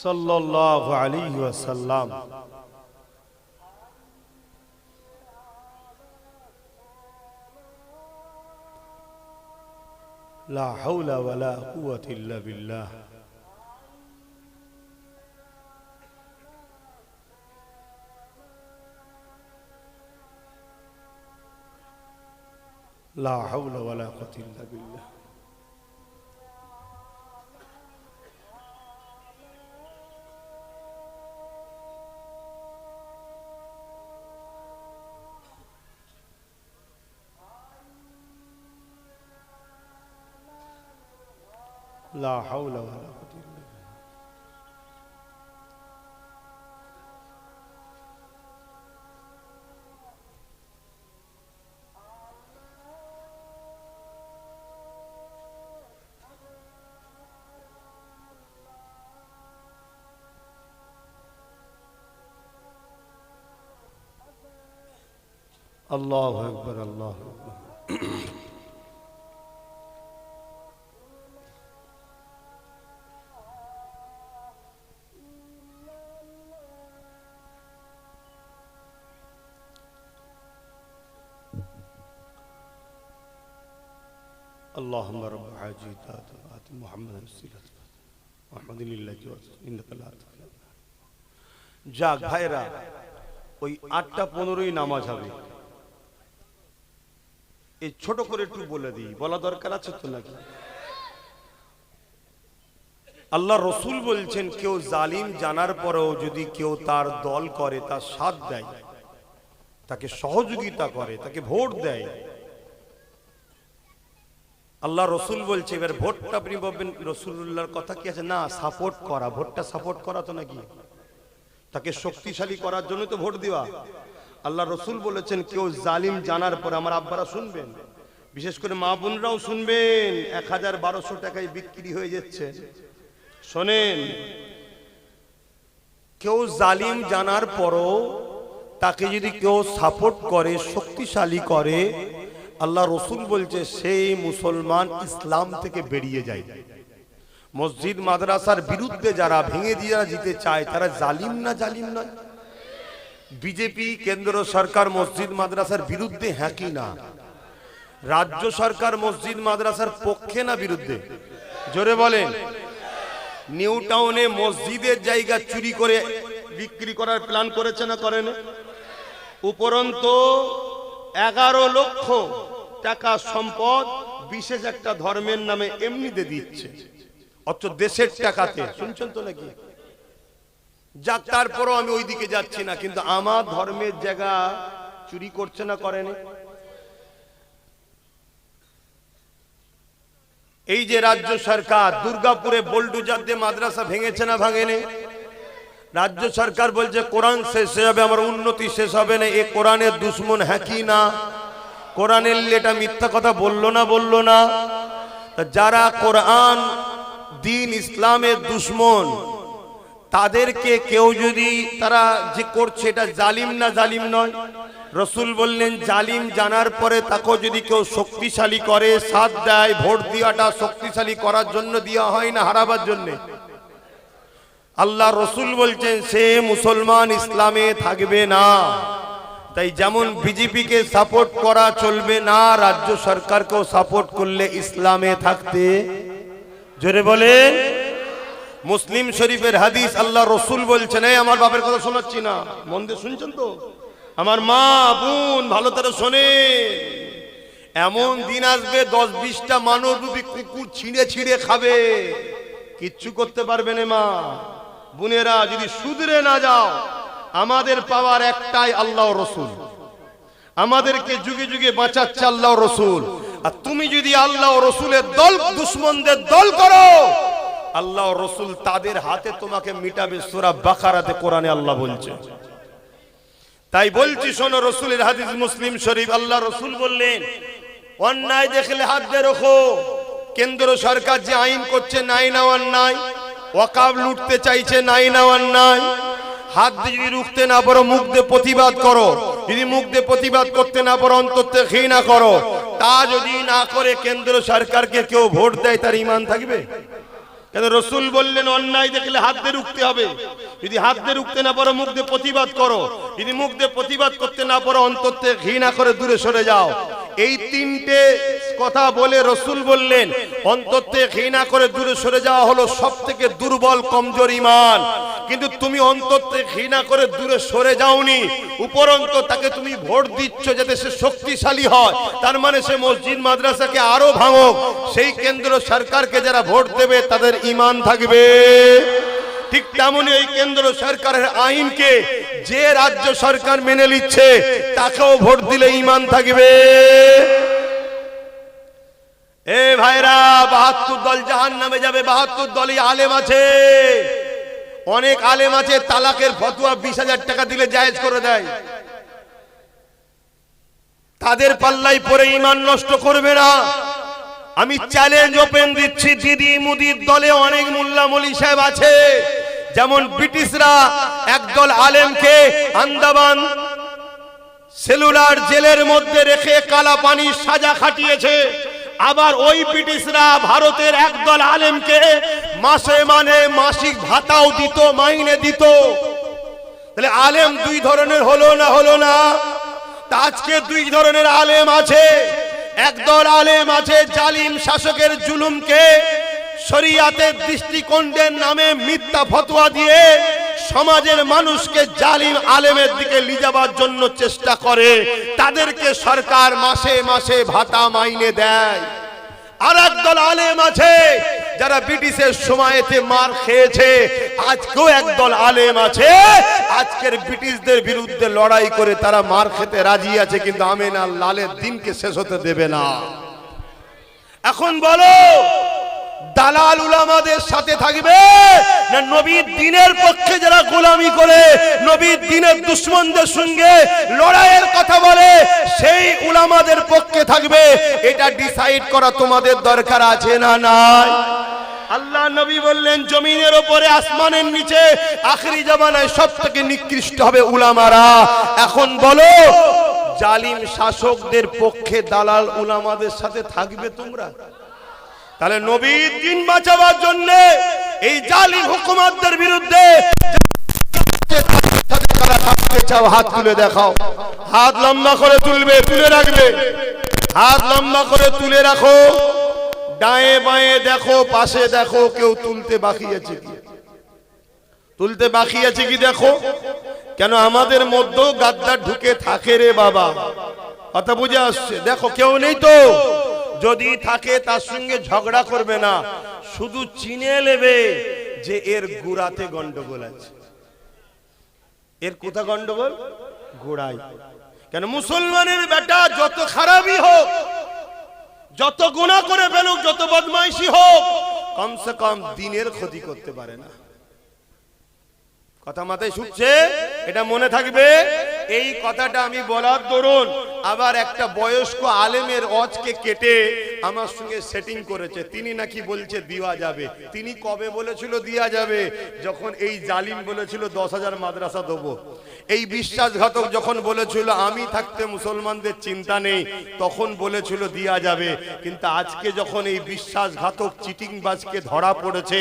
সাল্লাল্লাহু আলাইহি ওয়াসাল্লাম লা হাওলা ওয়ালা কুওয়াতা ইল্লা বিল্লাহ। লা হাওলা ওয়ালা কুওয়াতা ইল্লা বিল্লাহ। লা হাওলা ওয়ালা কুওয়াতা ইল্লা বিল্লাহ। আল্লাহু আকবার, আল্লাহু আকবার। اللهم رب حاجي آت محمد الوسيلة محمد لله إنك لا تخلف। যাক ভাইরা, ওই 8:15 নামাজ হবে। এই ছোট করে একটু বলে দিই, বলা দরকার আছে তো নাকি? আল্লাহ রসুল বলছেন, কেউ জালিম জানার পরেও যদি কেউ তার দল করে, তার সাথ দেয়, তাকে সহযোগিতা করে, তাকে ভোট দেয়, আল্লাহ রসুল বলছে, এবার ভোটটা আপনি বলবেন রসুল্লাহর কথা কি আছে? না, সাপোর্ট করা, ভোটটা সাপোর্ট করা তো নাকি, তাকে শক্তিশালী করার জন্য তো ভোট দেওয়া। আল্লাহ রসুল বলেছেন, কেউ জালিম জানার পরে, আমার আব্বারা শুনবেন, বিশেষ করে মা বোনরাও শুনবেন, 1000-1200 টাকায় বিক্রি হয়ে যাচ্ছে, শোনেন, কেউ জালিম জানার পরও তাকে যদি কেউ সাপোর্ট করে, শক্তিশালী করে, আল্লাহ রসুল বলছে সেই মুসলমান ইসলাম থেকে বেরিয়ে যায়। মসজিদ মাদ্রাসার বিরুদ্ধে যারা ভেঙে দিয়ে যেতে চায়, তারা জালিম না জালিম নয়? বিজেপি কেন্দ্র সরকার মসজিদ মাদ্রাসার বিরুদ্ধে, হ্যাঁ কি না? রাজ্য সরকার মসজিদ মাদ্রাসার পক্ষে না বিরুদ্ধে? জোরে বলেন। নিউ টাউনে মসজিদের জায়গা চুরি করে বিক্রি করার প্ল্যান করেছে না করেন? উপরন্ত 11 লক্ষ টাকা সম্পদ বিশেষ একটা ধর্মের নামে এমনিতে দিচ্ছে, অথচ দেশের টাকাতে। শুনছেন তো নাকি? যাক, তারপরও আমি ওই দিকে যাচ্ছি না, কিন্তু আমার ধর্মের জায়গা চুরি করছে না করেন? এই যে রাজ্য সরকার দুর্গাপুরে বোল্ডুজার দিয়ে মাদ্রাসা ভেঙেছে না ভাঙেনি? রাজ্য সরকার বলছে কোরআন শেষ হয়ে যাবে, আমার উন্নতি শেষ হবে না। এ কোরআনের দুশ্মন, হ্যাঁ কি না? কোরআনের এটা মিথ্যা কথা বললো না, বললো না? যারা কোরআন দিন ইসলামের দুশ্মন, তাদেরকে কেউ যদি তারা যে করছে, এটা জালিম না জালিম নয়? রসুল বললেন, জালিম জানার পরে তাকেও যদি কেউ শক্তিশালী করে, সাথ দেয়, ভোট দেওয়াটা শক্তিশালী করার জন্য দেওয়া হয় না, হারাবার জন্য। আল্লাহ রসুল বলছেন সে মুসলমান ইসলামে থাকবে না। তাই যেমন বিজেপিকে সাপোর্ট করা চলবে না, রাজ্য সরকারকেও সাপোর্ট করলে ইসলামে থাকতে। জোরে বলেন। মুসলিম শরীফের হাদিস, আল্লাহ রসুল বলছেন, এই আমার বাপের কথা শোনাচ্ছি না, মন দিয়ে শুনছেন তো? আমার মা বোন ভালো করে শোনে, এমন দিন আসবে 10-20টা মানবরূপী কুকুর ছিঁড়ে ছিঁড়ে খাবে, কিচ্ছু করতে পারবে না। মা বোনেরা, যদি শুধরে না যাও, আমাদের পাওয়ার একটাই আল্লাহ রসুল, আমাদেরকে যুগে যুগে বাঁচাচ্ছে আল্লাহ রসুল। আর তুমি যদি আল্লাহ রসুলের দল দুশ্মনদের দল করো, আল্লাহ রসুল তাদের হাতে তোমাকে মিটাবে। সূরা বাকারাতে কোরআনে আল্লাহ বলছে। তাই বলছি শোনো, রসুলের হাদিস মুসলিম শরীফ, আল্লাহ রসুল বললেন, অন্যায় দেখলে হাত দিয়ে রাখো। কেন্দ্র সরকার যে আইন করছে, নাই না অন্যায়? ওয়াকাফ লুটতে চাইছে, নাই না অন্যায়? হাত দিয়ে যদি রুখতে না পারো, মুখ দিয়ে প্রতিবাদ করো। যদি মুখ দিয়ে প্রতিবাদ করতে না পারো, অন্তর থেকে ঘৃণা করো। তা যদি না করে কেন্দ্র সরকারকে কেউ ভোট দেয়, তার ঈমান থাকবে? কেন রসুল বললেন অন্যায় দেখলে হাত দিয়ে রুখতে হবে। যদি হাত দিয়ে রুখতে না পারো, মুখ দিয়ে প্রতিবাদ করো। যদি মুখ দিয়ে প্রতিবাদ করতে না পারো, অন্তর থেকে ঘৃণা করে দূরে সরে যাও। এই 3টে কথা বলে রসুল বললেন, অন্তর থেকে ঘৃণা করে দূরে সরে যাওয়া হলো সবথেকে দুর্বল কমজোর ঈমান। কিন্তু তুমি অন্তর থেকে ঘৃণা করে দূরে সরে যাওনি, উপরন্ত তাকে তুমি ভোট দিচ্ছ যাতে সে শক্তিশালী হয়। তার মানে সে মসজিদ মাদ্রাসাকে আরো ভাঙো। সেই কেন্দ্র সরকারকে যারা ভোট দেবে, তাদের ঈমান থাকবে। ঠিক তেমনি এই কেন্দ্র সরকারের আইনকে যে রাজ্য সরকার মেনে নিচ্ছে, তাকেও ভোট দিলে ঈমান থাকবে। এ ভাইরা 72 দল জাহান্নামে যাবে, 72 দলই আলেম আছে। অনেক আলেম আছে তালাকের ফতোয়া 20,000 টাকা দিলে জায়েজ করে দেয়। তাদের পাল্লাই পড়ে ঈমান নষ্ট করবে না। আমি চ্যালেঞ্জ ওপেন দিচ্ছি, দিদি মুদির দলে অনেক মোল্লা মলি সাহেব আছে। যেমন ব্রিটিশরা একদল আলেমকে আন্দামান সেলুলার জেলের মধ্যে রেখে কালা পানির সাজা খাটিয়েছে, আবার ওই ব্রিটিশরা ভারতের একদল আলেমকে মাসে মাসিক ভাতাও দিত, মাইনে দিত। তাহলে আলেম দুই ধরনের হলো না? তা আজকে দুই ধরনের আলেম আছে। একদল আলেম আছে জালিম শাসকের জুলুমকে শরিয়াতের দৃষ্টিকোণের নামে মিথ্যা ফতোয়া দিয়ে সমাজের মানুষকে জালিম আলেমের দিকে নিয়ে যাবার জন্য চেষ্টা করে। তাদেরকে সরকার মাসে মাসে ভাতা মাইনে দেয়। আর একদল আলেম আছে যারা ব্রিটিশের সময়তে মার খেয়েছে। আজকেও একদল আলেম আছে আজকের ব্রিটিশদের বিরুদ্ধে লড়াই করে তারা মার খেতে রাজি আছে, কিন্তু আমিন আর লালের দিনকে শেষ হতে দেবে না। এখন বলো, দালাল উলামাদের সাথে থাকবে না নবীর দ্বীনের পক্ষে যারা গোলামি করে নবীর দ্বীনের দুশমনদের সঙ্গে লড়াইয়ের কথা বলে সেই উলামাদের পক্ষে থাকবে? এটা ডিসাইড করা তোমাদের দরকার আছে না নাই? আল্লাহ নবী বললেন জমিনের উপরে আসমানের নিচে আখেরি জামানায় সবথেকে নিকৃষ্ট হবে উলামারা। এখন বলো, জালিম শাসকদের পক্ষে দালাল উলামাদের সাথে থাকবে তোমরা? তাহলে নবীর দ্বীন বাঁচাবার জন্য এই জালিম হুকুমতদের বিরুদ্ধে হাত তুলে দেখাও। হাত লম্বা করে তুলবে, তুলে রাখবে। হাত লম্বা করে তুলে রাখো। ডায়ে বাঁয়ে দেখো, পাশে দেখো, কেউ তুলতে বাকি আছে কি? তুলতে বাকি আছে কি দেখো। কেন আমাদের মধ্যেও গাদ্দার ঢুকে থাকে রে বাবা, কথা বুঝে আসছে? দেখো কেউ নেই তো, যদি থাকে তার সঙ্গে ঝগড়া করবে না, শুধু চিনে নেবে যে এর গোড়াতে গন্ডগোল আছে। এর কোথা গন্ডগোল? গোড়াই। কেন মুসলমানের বেটা যত খারাপই হোক, যত গুনাহ করে ফেলুক, যত বদমাইশি হোক, কমসে কম দ্বীনের ক্ষতি করতে পারে না। কথা মাথায় শুকছে? এটা মনে থাকবে। এই কথাটা আমি বলার দরুন আবার একটা বয়স্ক আলেমের অজকে কেটে আমার সঙ্গে সেটিং করেছে। তিনি নাকি বলছে দেওয়া যাবে। তিনি কবে বলেছিল দেওয়া যাবে? যখন এই জালিম বলেছিল 10,000 মাদ্রাসা দেবো। এই বিশ্বাসঘাতক যখন বলেছিল আমি থাকতে মুসলমানদের চিন্তা নেই, তখন বলেছিল দেওয়া যাবে। কিন্তু আজকে যখন এই বিশ্বাসঘাতক চিটিংবাজকে ধরা পড়েছে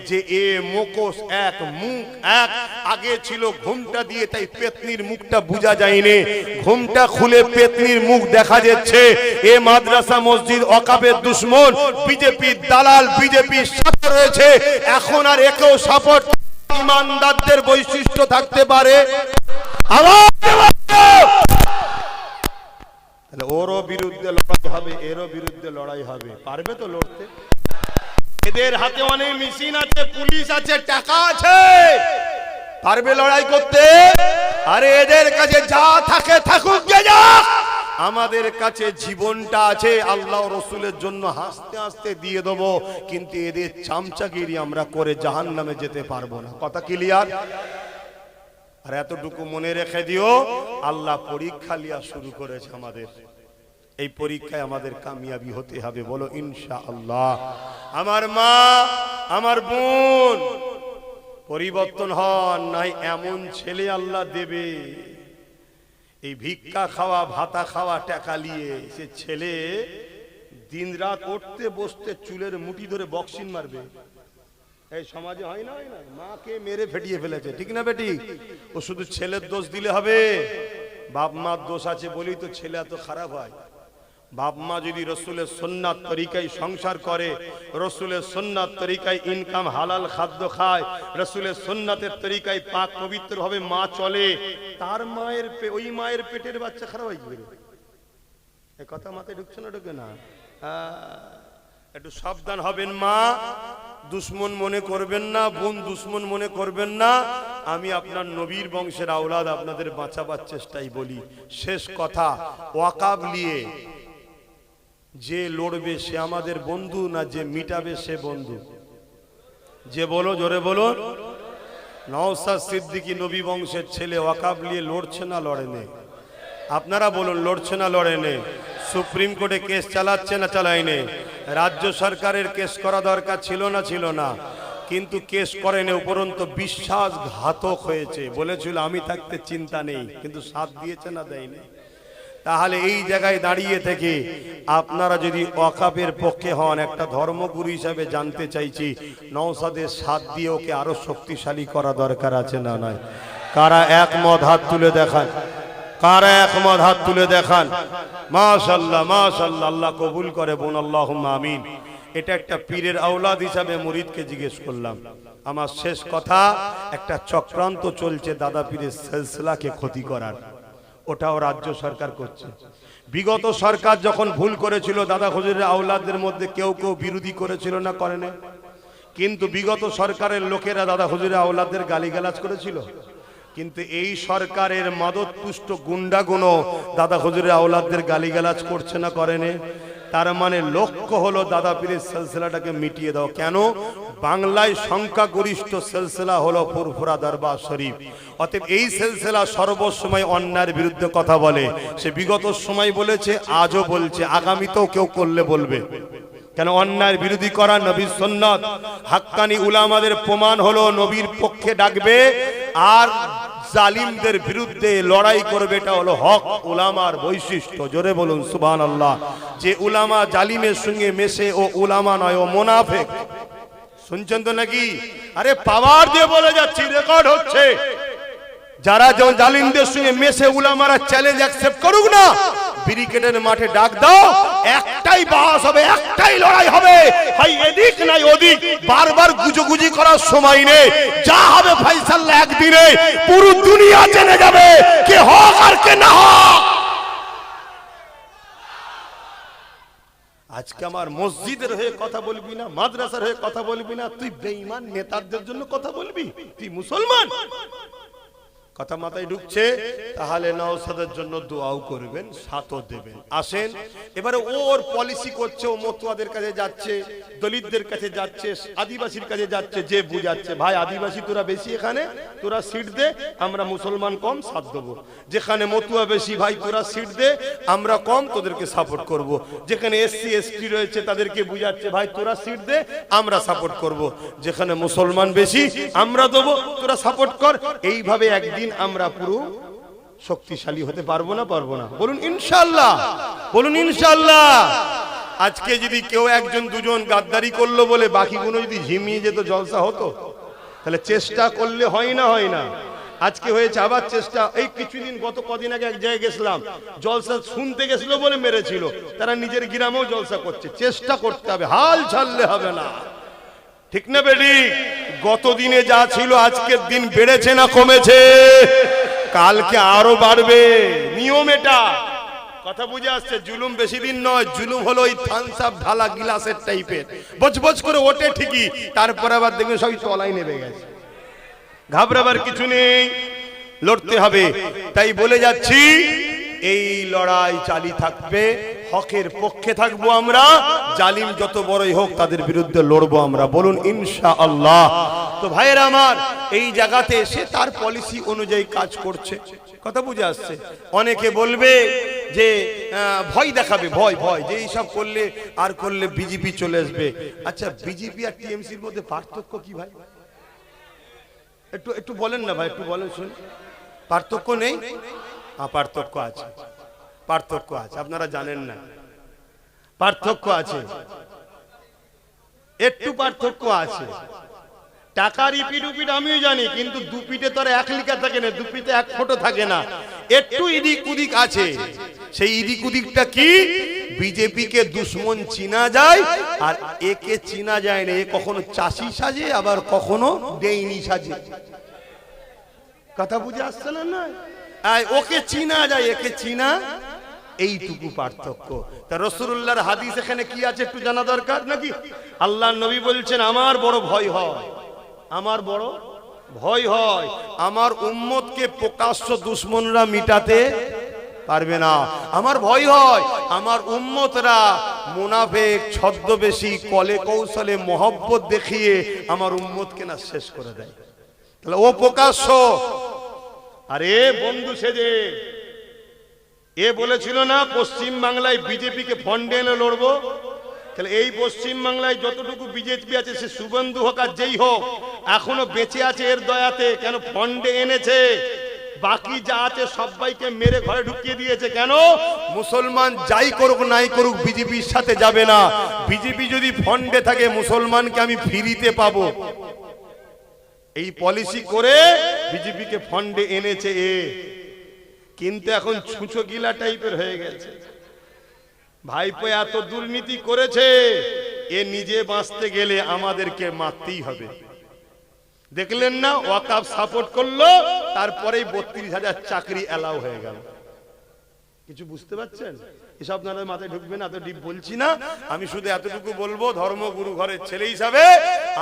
যে এ মুখোশ এক, মুখ এক, আগে ছিল ঘুমটা দিয়ে তাই পেতনির মুখটা বোঝা যায়নি, ঘুমটা খুলে পেতনির মুখ দেখা যাচ্ছে। এ মাদ্রাসা মসজিদ ওয়াকফের দুশমন, বিজেপির দালাল, বিজেপির সাথে রয়েছে। এখন আর একেও সাপোর্ট ইমানদারদের বৈশিষ্ট্য থাকতে পারে? ওরও বিরুদ্ধে লড়াই হবে, এরও বিরুদ্ধে লড়াই হবে। পারবে তো লড়তে? এদের হাতে অনেক মেশিন আছে, পুলিশ আছে, টাকা আছে, পারবে লড়াই করতে? আরে এদের কাছে যা থাকে থাকুক, গে যাক। আমাদের কাছে জীবনটা আছে, আল্লাহ রসুলের জন্য হাসতে হাসতে দিয়ে দেবো। কিন্তু এদের চামচাগিরি আমরা করে জাহান্নামে যেতে পারবো না। কথা ক্লিয়ার? আর এতটুকু মনে রেখে দিও, আল্লাহ পরীক্ষা লিয়া শুরু করেছে আমাদের। এই পরীক্ষায় আমাদের কামিয়াবি হতে হবে, বলো ইনশাআল্লাহ। আমার মা, আমার বোন, পরিবর্তন হন, নাই এমন ছেলে আল্লাহ দেবে। এই ভিক্ষা খাওয়া, ভাতা খাওয়া, টাকা নিয়ে সে ছেলে দিন রাত উঠতে বসতে চুলের মুঠি ধরে বক্সিং মারবে। এই সমাজে হয় না? হয় না? মাকে মেরে ফেটিয়ে ফেলেছে, ঠিক না বেটি? ও শুধু ছেলের দোষ দিলে হবে? বাপ মার দোষ আছে বলেই তো ছেলে এত খারাপ হয়। বাপ মা যদি রসুলের সুন্নাত তরিকায় সংসার করে, রসুলের সুন্নাত তরিকায় ইনকাম হালাল খাদ্য খায়, রসুলের সুন্নাতের তরিকায় পাক পবিত্র ভাবে মা চলে, তার মায়ের ওই মায়ের পেটের বাচ্চা খারাপ হয়ে যাবে। এই কথা মাথায় ঢুকছে না? ঢুকে না? একটু সাবধান হবেন। মা দুশ্মন মনে করবেন না, বোন দুশ্মন মনে করবেন না। আমি আপনার নবীর বংশের আওলাদ, আপনাদের বাঁচাবার চেষ্টাই বলি। শেষ কথা, ওয়াকাব নিয়ে যে লড়বে সে আমাদের বন্ধু না যে মিটাবে সে বন্ধু? যে বলো, জোরে বলো। নওশাদ সিদ্দিকী নবী বংশের ছেলে, ওয়াকাব নিয়ে লড়ছে না লড়ে নে? আপনারা বলুন, লড়ছে না লড়ে নে? সুপ্রিম কোর্টে কেস চালাচ্ছে না চালায়নি? রাজ্য সরকারের কেস করা দরকার ছিল না ছিল না? কিন্তু কেস করেনি, উপরন্ত বিশ্বাসঘাতক হয়েছে। বলেছিল আমি থাকতে চিন্তা নেই, কিন্তু সাথ দিয়েছে না দেয়নি? তাহলে এই জায়গায় দাঁড়িয়ে থেকে আপনারা যদি ওয়াকাফের পক্ষে হন, একটা ধর্মগুরু হিসাবে জানতে চাইছি, নওশাদের সাথ দিয়ে ওকে আরো শক্তিশালী করা দরকার আছে না নয়? কারা একমত হাত তুলে দেখান, কারা একমত হাত তুলে দেখান। মাশাআল্লাহ মাশাআল্লাহ, আল্লাহ কবুল করে বোন, আল্লাহুম্মা আমিন। এটা একটা পীরের আওলাদ হিসাবে মুরিদকে জিজ্ঞেস করলাম। আমার শেষ কথা, একটা চক্রান্ত চলছে দাদা পীরের সিলসিলাকে ক্ষতি করার, ওটাও রাজ্য সরকার করছে। বিগত সরকার যখন ভুল করেছিল, দাদা হুজুরের আওলাদদের মধ্যে কেউ কেউ বিরোধী করেছিল না, করে না? কিন্তু বিগত সরকারের লোকেরা দাদা হুজুরের আওলাদদের গালিগালাজ করেছিল। কিন্তু এই সরকারের মাদকপুষ্ট গুন্ডাগুনো দাদা হুজুরের আওলাদদের গালিগালাজ করছে না, করে না? তার মানে লক্ষ্য হলো দাদা পীরের সিলসিলাটাকে মিটিয়ে দাও। কেন? বাংলায় সংখ্যাগরিষ্ঠ সিলসিলা হলো ফুরফুরা দরবার শরীফ। অতএব এই সিলসিলা সর্বসময় অন্যায়ের বিরুদ্ধে কথা বলে। সে বিগত সময় বলেছে, আজও বলছে, আগামীতেও কেউ করলে বলবে। কেন? অন্যায়ের বিরোধী করা নবীর সুন্নাত। হাক্কানি উলামাদের প্রমাণ হলো নবীর পক্ষে ডাকবে আর জালিমদের বিরুদ্ধে লড়াই করবে, এটা হলো হক উলামার বৈশিষ্ট্য। জোরে বলুন সুবহানাল্লাহ। যে উলামা জালিমের সঙ্গে মেশে ও উলামা নয়, ও মুনাফিক। শুনছেন তো নাকি? আরে পাওয়ার দিয়ে বলে যাচ্ছি, রেকর্ড হচ্ছে। যারা জালিমদের সঙ্গে মেশে উলামারা চ্যালেঞ্জ অ্যাকসেপ্ট করুক না, ব্রিগেডের মাঠে ডাক দাও, একটাই বাস হবে, একটাই লড়াই হবে। ভাই এদিক নাই ওদিক বারবার গুজোগুজি করার সময় নেই। যা হবে ফয়সালা একদিনে, পুরো দুনিয়া জেনে যাবে কে হক আর কে না হক। আজকে আমার মসজিদের হয়ে কথা বলবি না, মাদ্রাসার হয়ে কথা বলবি না, তুই বেঈমান নেতাদের জন্য কথা বলবি? তুই মুসলমান? কথা মাথায় ঢুকছে? তাহলে নওশাদের জন্য দোয়াও করবেন, সাথও দেবেন। আসেন এবারে ওর পলিসি করছে, ও মতুয়াদের কাছে যাচ্ছে, দলিতদের কাছে যাচ্ছে, আদিবাসীর কাছে যাচ্ছে, যে বুঝাচ্ছে ভাই আদিবাসী তোরা বেশি, এখানে তোরা সিট দে, আমরা মুসলমান কম, সাথ দেবো। যেখানে মতুয়া বেশি, ভাই তোরা সিট দে, আমরা কম, তোদেরকে সাপোর্ট করব। যেখানে এসসি এসটি রয়েছে তাদেরকে বুঝাচ্ছে, ভাই তোরা সিট দে, আমরা সাপোর্ট করব। যেখানে মুসলমান বেশি, আমরা দেবো, তোরা সাপোর্ট কর। এইভাবে একদিন আমরা পুরো শক্তিশালী হতে পারবো না, পারবো না? বলুন ইনশাআল্লাহ, বলুন ইনশাআল্লাহ। আজকে যদি কেউ একজন দুজন গাদ্দারি করলো বলে বাকিগুলো যদি ঝিমিয়ে যেত, জলসা হতো? তাহলে চেষ্টা করলে হয় না, হয় না? আজকে হয়েছে আবার চেষ্টা। এই কিছুদিন, গত কদিন আগে এক জায়গায় গেছিলাম, জলসা শুনতে গেছিল বলে মেরেছিল। তারা নিজের গ্রামেও জলসা করছে। চেষ্টা করতে হবে, হাল ছাড়লে হবে না। ঠিক না বেডি? গত দিনে যা ছিল আজকের দিন বেড়েছে না কমেছে? কালকে আরো বাড়বে, নিয়ম এটা। কথা বুঝে আসছে? জুলুম বেশি দিন নয়। জুলুম হলো ওই থামস আপ ঢালা গিলাসের টাইপের, বজবজ করে ওঠে ঠিকই, তারপর আবার দেখবে সবই তলায় নেমে গেছে। ঘাবড়াবার কিছু নেই, লড়তে হবে। তাই বলে যাচ্ছি, এই লড়াই চালিয়ে থাকবে, হকের পক্ষে থাকবো আমরা। জালিম যত বড়ই হোক তাদের বিরুদ্ধে লড়বো আমরা। বলুন ইনশাআল্লাহ। তো ভাইয়েরা আমার, এই জায়গাতে এসে তার পলিসি অনুযায়ী কাজ করছে। কথা বুঝে আসছে? অনেকে বলবে যে ভয় দেখাবে, ভয় ভয় যে এইসব করলে আর করলে বিজেপি চলে আসবে। আচ্ছা, বিজেপি আর টিএমসির মধ্যে পার্থক্য কি ভাই? একটু একটু বলেন না ভাই, একটু বলেন শুন। পার্থক্য নেই? পার্থক্য আছে, পার্থক্য আছে। আপনারা জানেন না, পার্থক্য আছে, একটু পার্থক্য আছে। টাকা রিপিট উপিট আমিও জানি, কিন্তু দুপিটে তো আর এক লিখা থাকে না, দুপিটে এক ফটো থাকে না, একটু ইদিক উদিক আছে। সেই ইদিক উদিকটা কি? বিজেপি কে দুশ্মন চিনা যায় আর একে চিনা যায় না। এ কখনো চাষি সাজে, আবার কখনো ডেইনি সাজে। কথা বুঝে আসছে না? ওকে চিনা যায়, একে চিনা, এইটুকু পার্থক্য। তা রাসূলুল্লাহর হাদিস এখানে কি আছে একটু জানা দরকার নাকি? আল্লাহর নবী বলছেন, আমার বড় ভয় হয়, আমার বড় ভয় হয় আমার উম্মতকে প্রকাশ্য দুশমনরা মিটাতে পারবে না। আমার ভয় হয় আমার উম্মতরা মুনাফিক ছদ্মবেশী কলে কৌশলে মহব্বত দেখিয়ে আমার উম্মতকে না শেষ করে দেয়। তাহলে ও প্রকাশ্য, আরে বন্ধু সেজে এ বলেছিল না পশ্চিম বাংলায় বিজেপিকে ফন্ডে এনে লড়বো, তাহলে এই পশ্চিম বাংলায় যতটুকু বিজেপি আছে সে শুভেন্দু হোক আর যেই হোক এখনো বেঁচে আছে এর দয়াতে। কেন ফন্ডে এনেছে, বাকি যা আছে সবাইকে মেরে ঘরে ঢুকিয়ে দিয়েছে। কেন? মুসলমান যাই করুক নাই করুক বিজেপির সাথে যাবে না। বিজেপি যদি ফন্ডে থাকে মুসলমানকে আমি ফ্রিতে পাবো, এই পলিসি করে বিজেপিকে ফন্ডে এনেছে এ। কিন্তু এখন ছুঁচো গিলা টাইপের হয়ে গেছে। ভাইপো এত দুর্নীতি করেছে, এ নিজে বাঁচতে গেলে আমাদেরকে মারতেই হবে। দেখলেন না ওয়াকাফ সাপোর্ট করলো, তারপরেই 32,000 চাকরি এলাও হয়ে গেল। কিছু বুঝতে পারছেন? এসব আপনাদের মাথায় ঢুকবে না, এত ডিপ বলছি না। আমি শুধু এতটুকু বলবো, ধর্মগুরু ঘরের ছেলে হিসাবে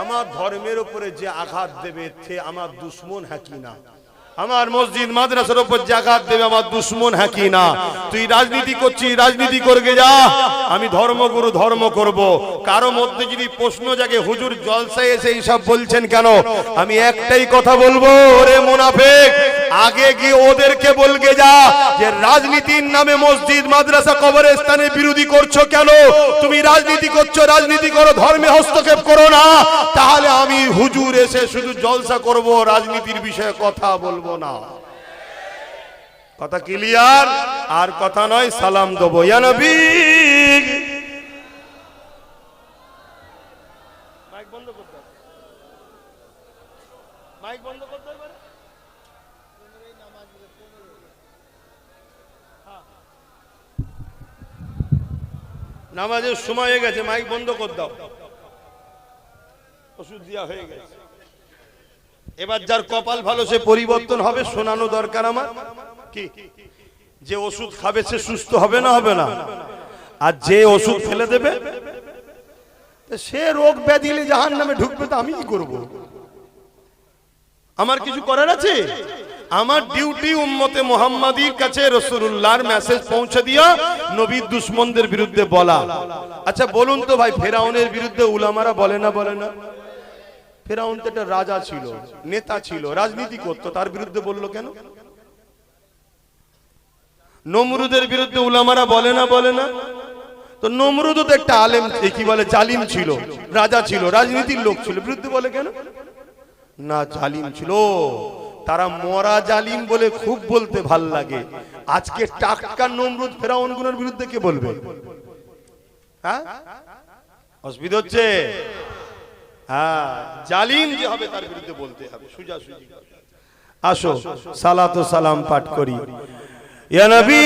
আমার ধর্মের উপরে যে আঘাত দেবে সে আমার দুশ্মন হ্যাঁ কি না। আমার মসজিদ মাদ্রাসার উপর যে আঘাত দেবে আমার দুশ্মন হ্যাঁ কি না। তুই রাজনীতি করছিস, রাজনীতি করবে যা, আমি ধর্মগুরু ধর্ম করব। কারো মধ্যে যদি প্রশ্ন জাগে হুজুর জলসায় এসে এইসব বলছেন কেন, আমি একটাই কথা বলবো, ওরে মুনাফিক আগে গিয়ে ওদেরকে বলগে যা যে রাজনীতির নামে মসজিদ মাদ্রাসা কবরস্থানের বিরোধী করছো কেন? তুমি রাজনীতি করছো, রাজনীতি করো, ধর্মে হস্তক্ষেপ করো না। তাহলে আমি হুজুর এসে শুধু জলসা করব, রাজনীতির বিষয়ে কথা বলবো না। কথা ক্লিয়ার? আর কথা নয়, সালাম দেবো ইয়া নবী। মাইক বন্ধ করতে হবে, মাইক বন্ধ করতে হবে। নামাজের সময় হয়ে গেছে, মাইক বন্ধ করে দাও। ওষুধ দেওয়া হয়ে গেছে, এবার যার কপাল ভালো সে পরিবর্তন হবে। শোনানো দরকার আমার কি, যে ওষুধ খাবে সে সুস্থ হবে না হবে না, আর যে ওষুধ ফেলে দেবে সে রোগ ব্যাধিলে জাহান্নামে ঢুকবে। তো আমি কি করব? আমার কিছু করার আছে? আমার ডিউটি উম্মতে মুহাম্মাদির কাছে রাসূলুল্লাহর মেসেজ পৌঁছে দিয়া নবীর দুশমনদের বিরুদ্ধে বলা। আচ্ছা বলুন তো ভাই, ফেরাউনের বিরুদ্ধে উলামারা বলে না বলে না? ফেরাউন তো একটা রাজা ছিল, নেতা ছিল, রাজনীতি করতো, তার বিরুদ্ধে বললো কেন? নমরুদের বিরুদ্ধে উলামারা বলে না বলে না? তো নমরুদও তো একটা আলেম, কি বলে জালিম ছিল, রাজা ছিল, রাজনীতির লোক ছিল, বিরুদ্ধে বলে কেন? না জালিম ছিল, তারা মরা জালিম বলে খুব বলতে ভাল লাগে। আজকে টাটকা নমরুদ ফেরাউন গুলোর বিরুদ্ধে কে বলবে? হ্যাঁ, অসুবিধা হচ্ছে। হ্যাঁ, জালিম যে হবে তার বিরুদ্ধে বলতে হবে, সোজাসুজি। আসো সালাত ও সালাম পাঠ করি ইয়া নবী।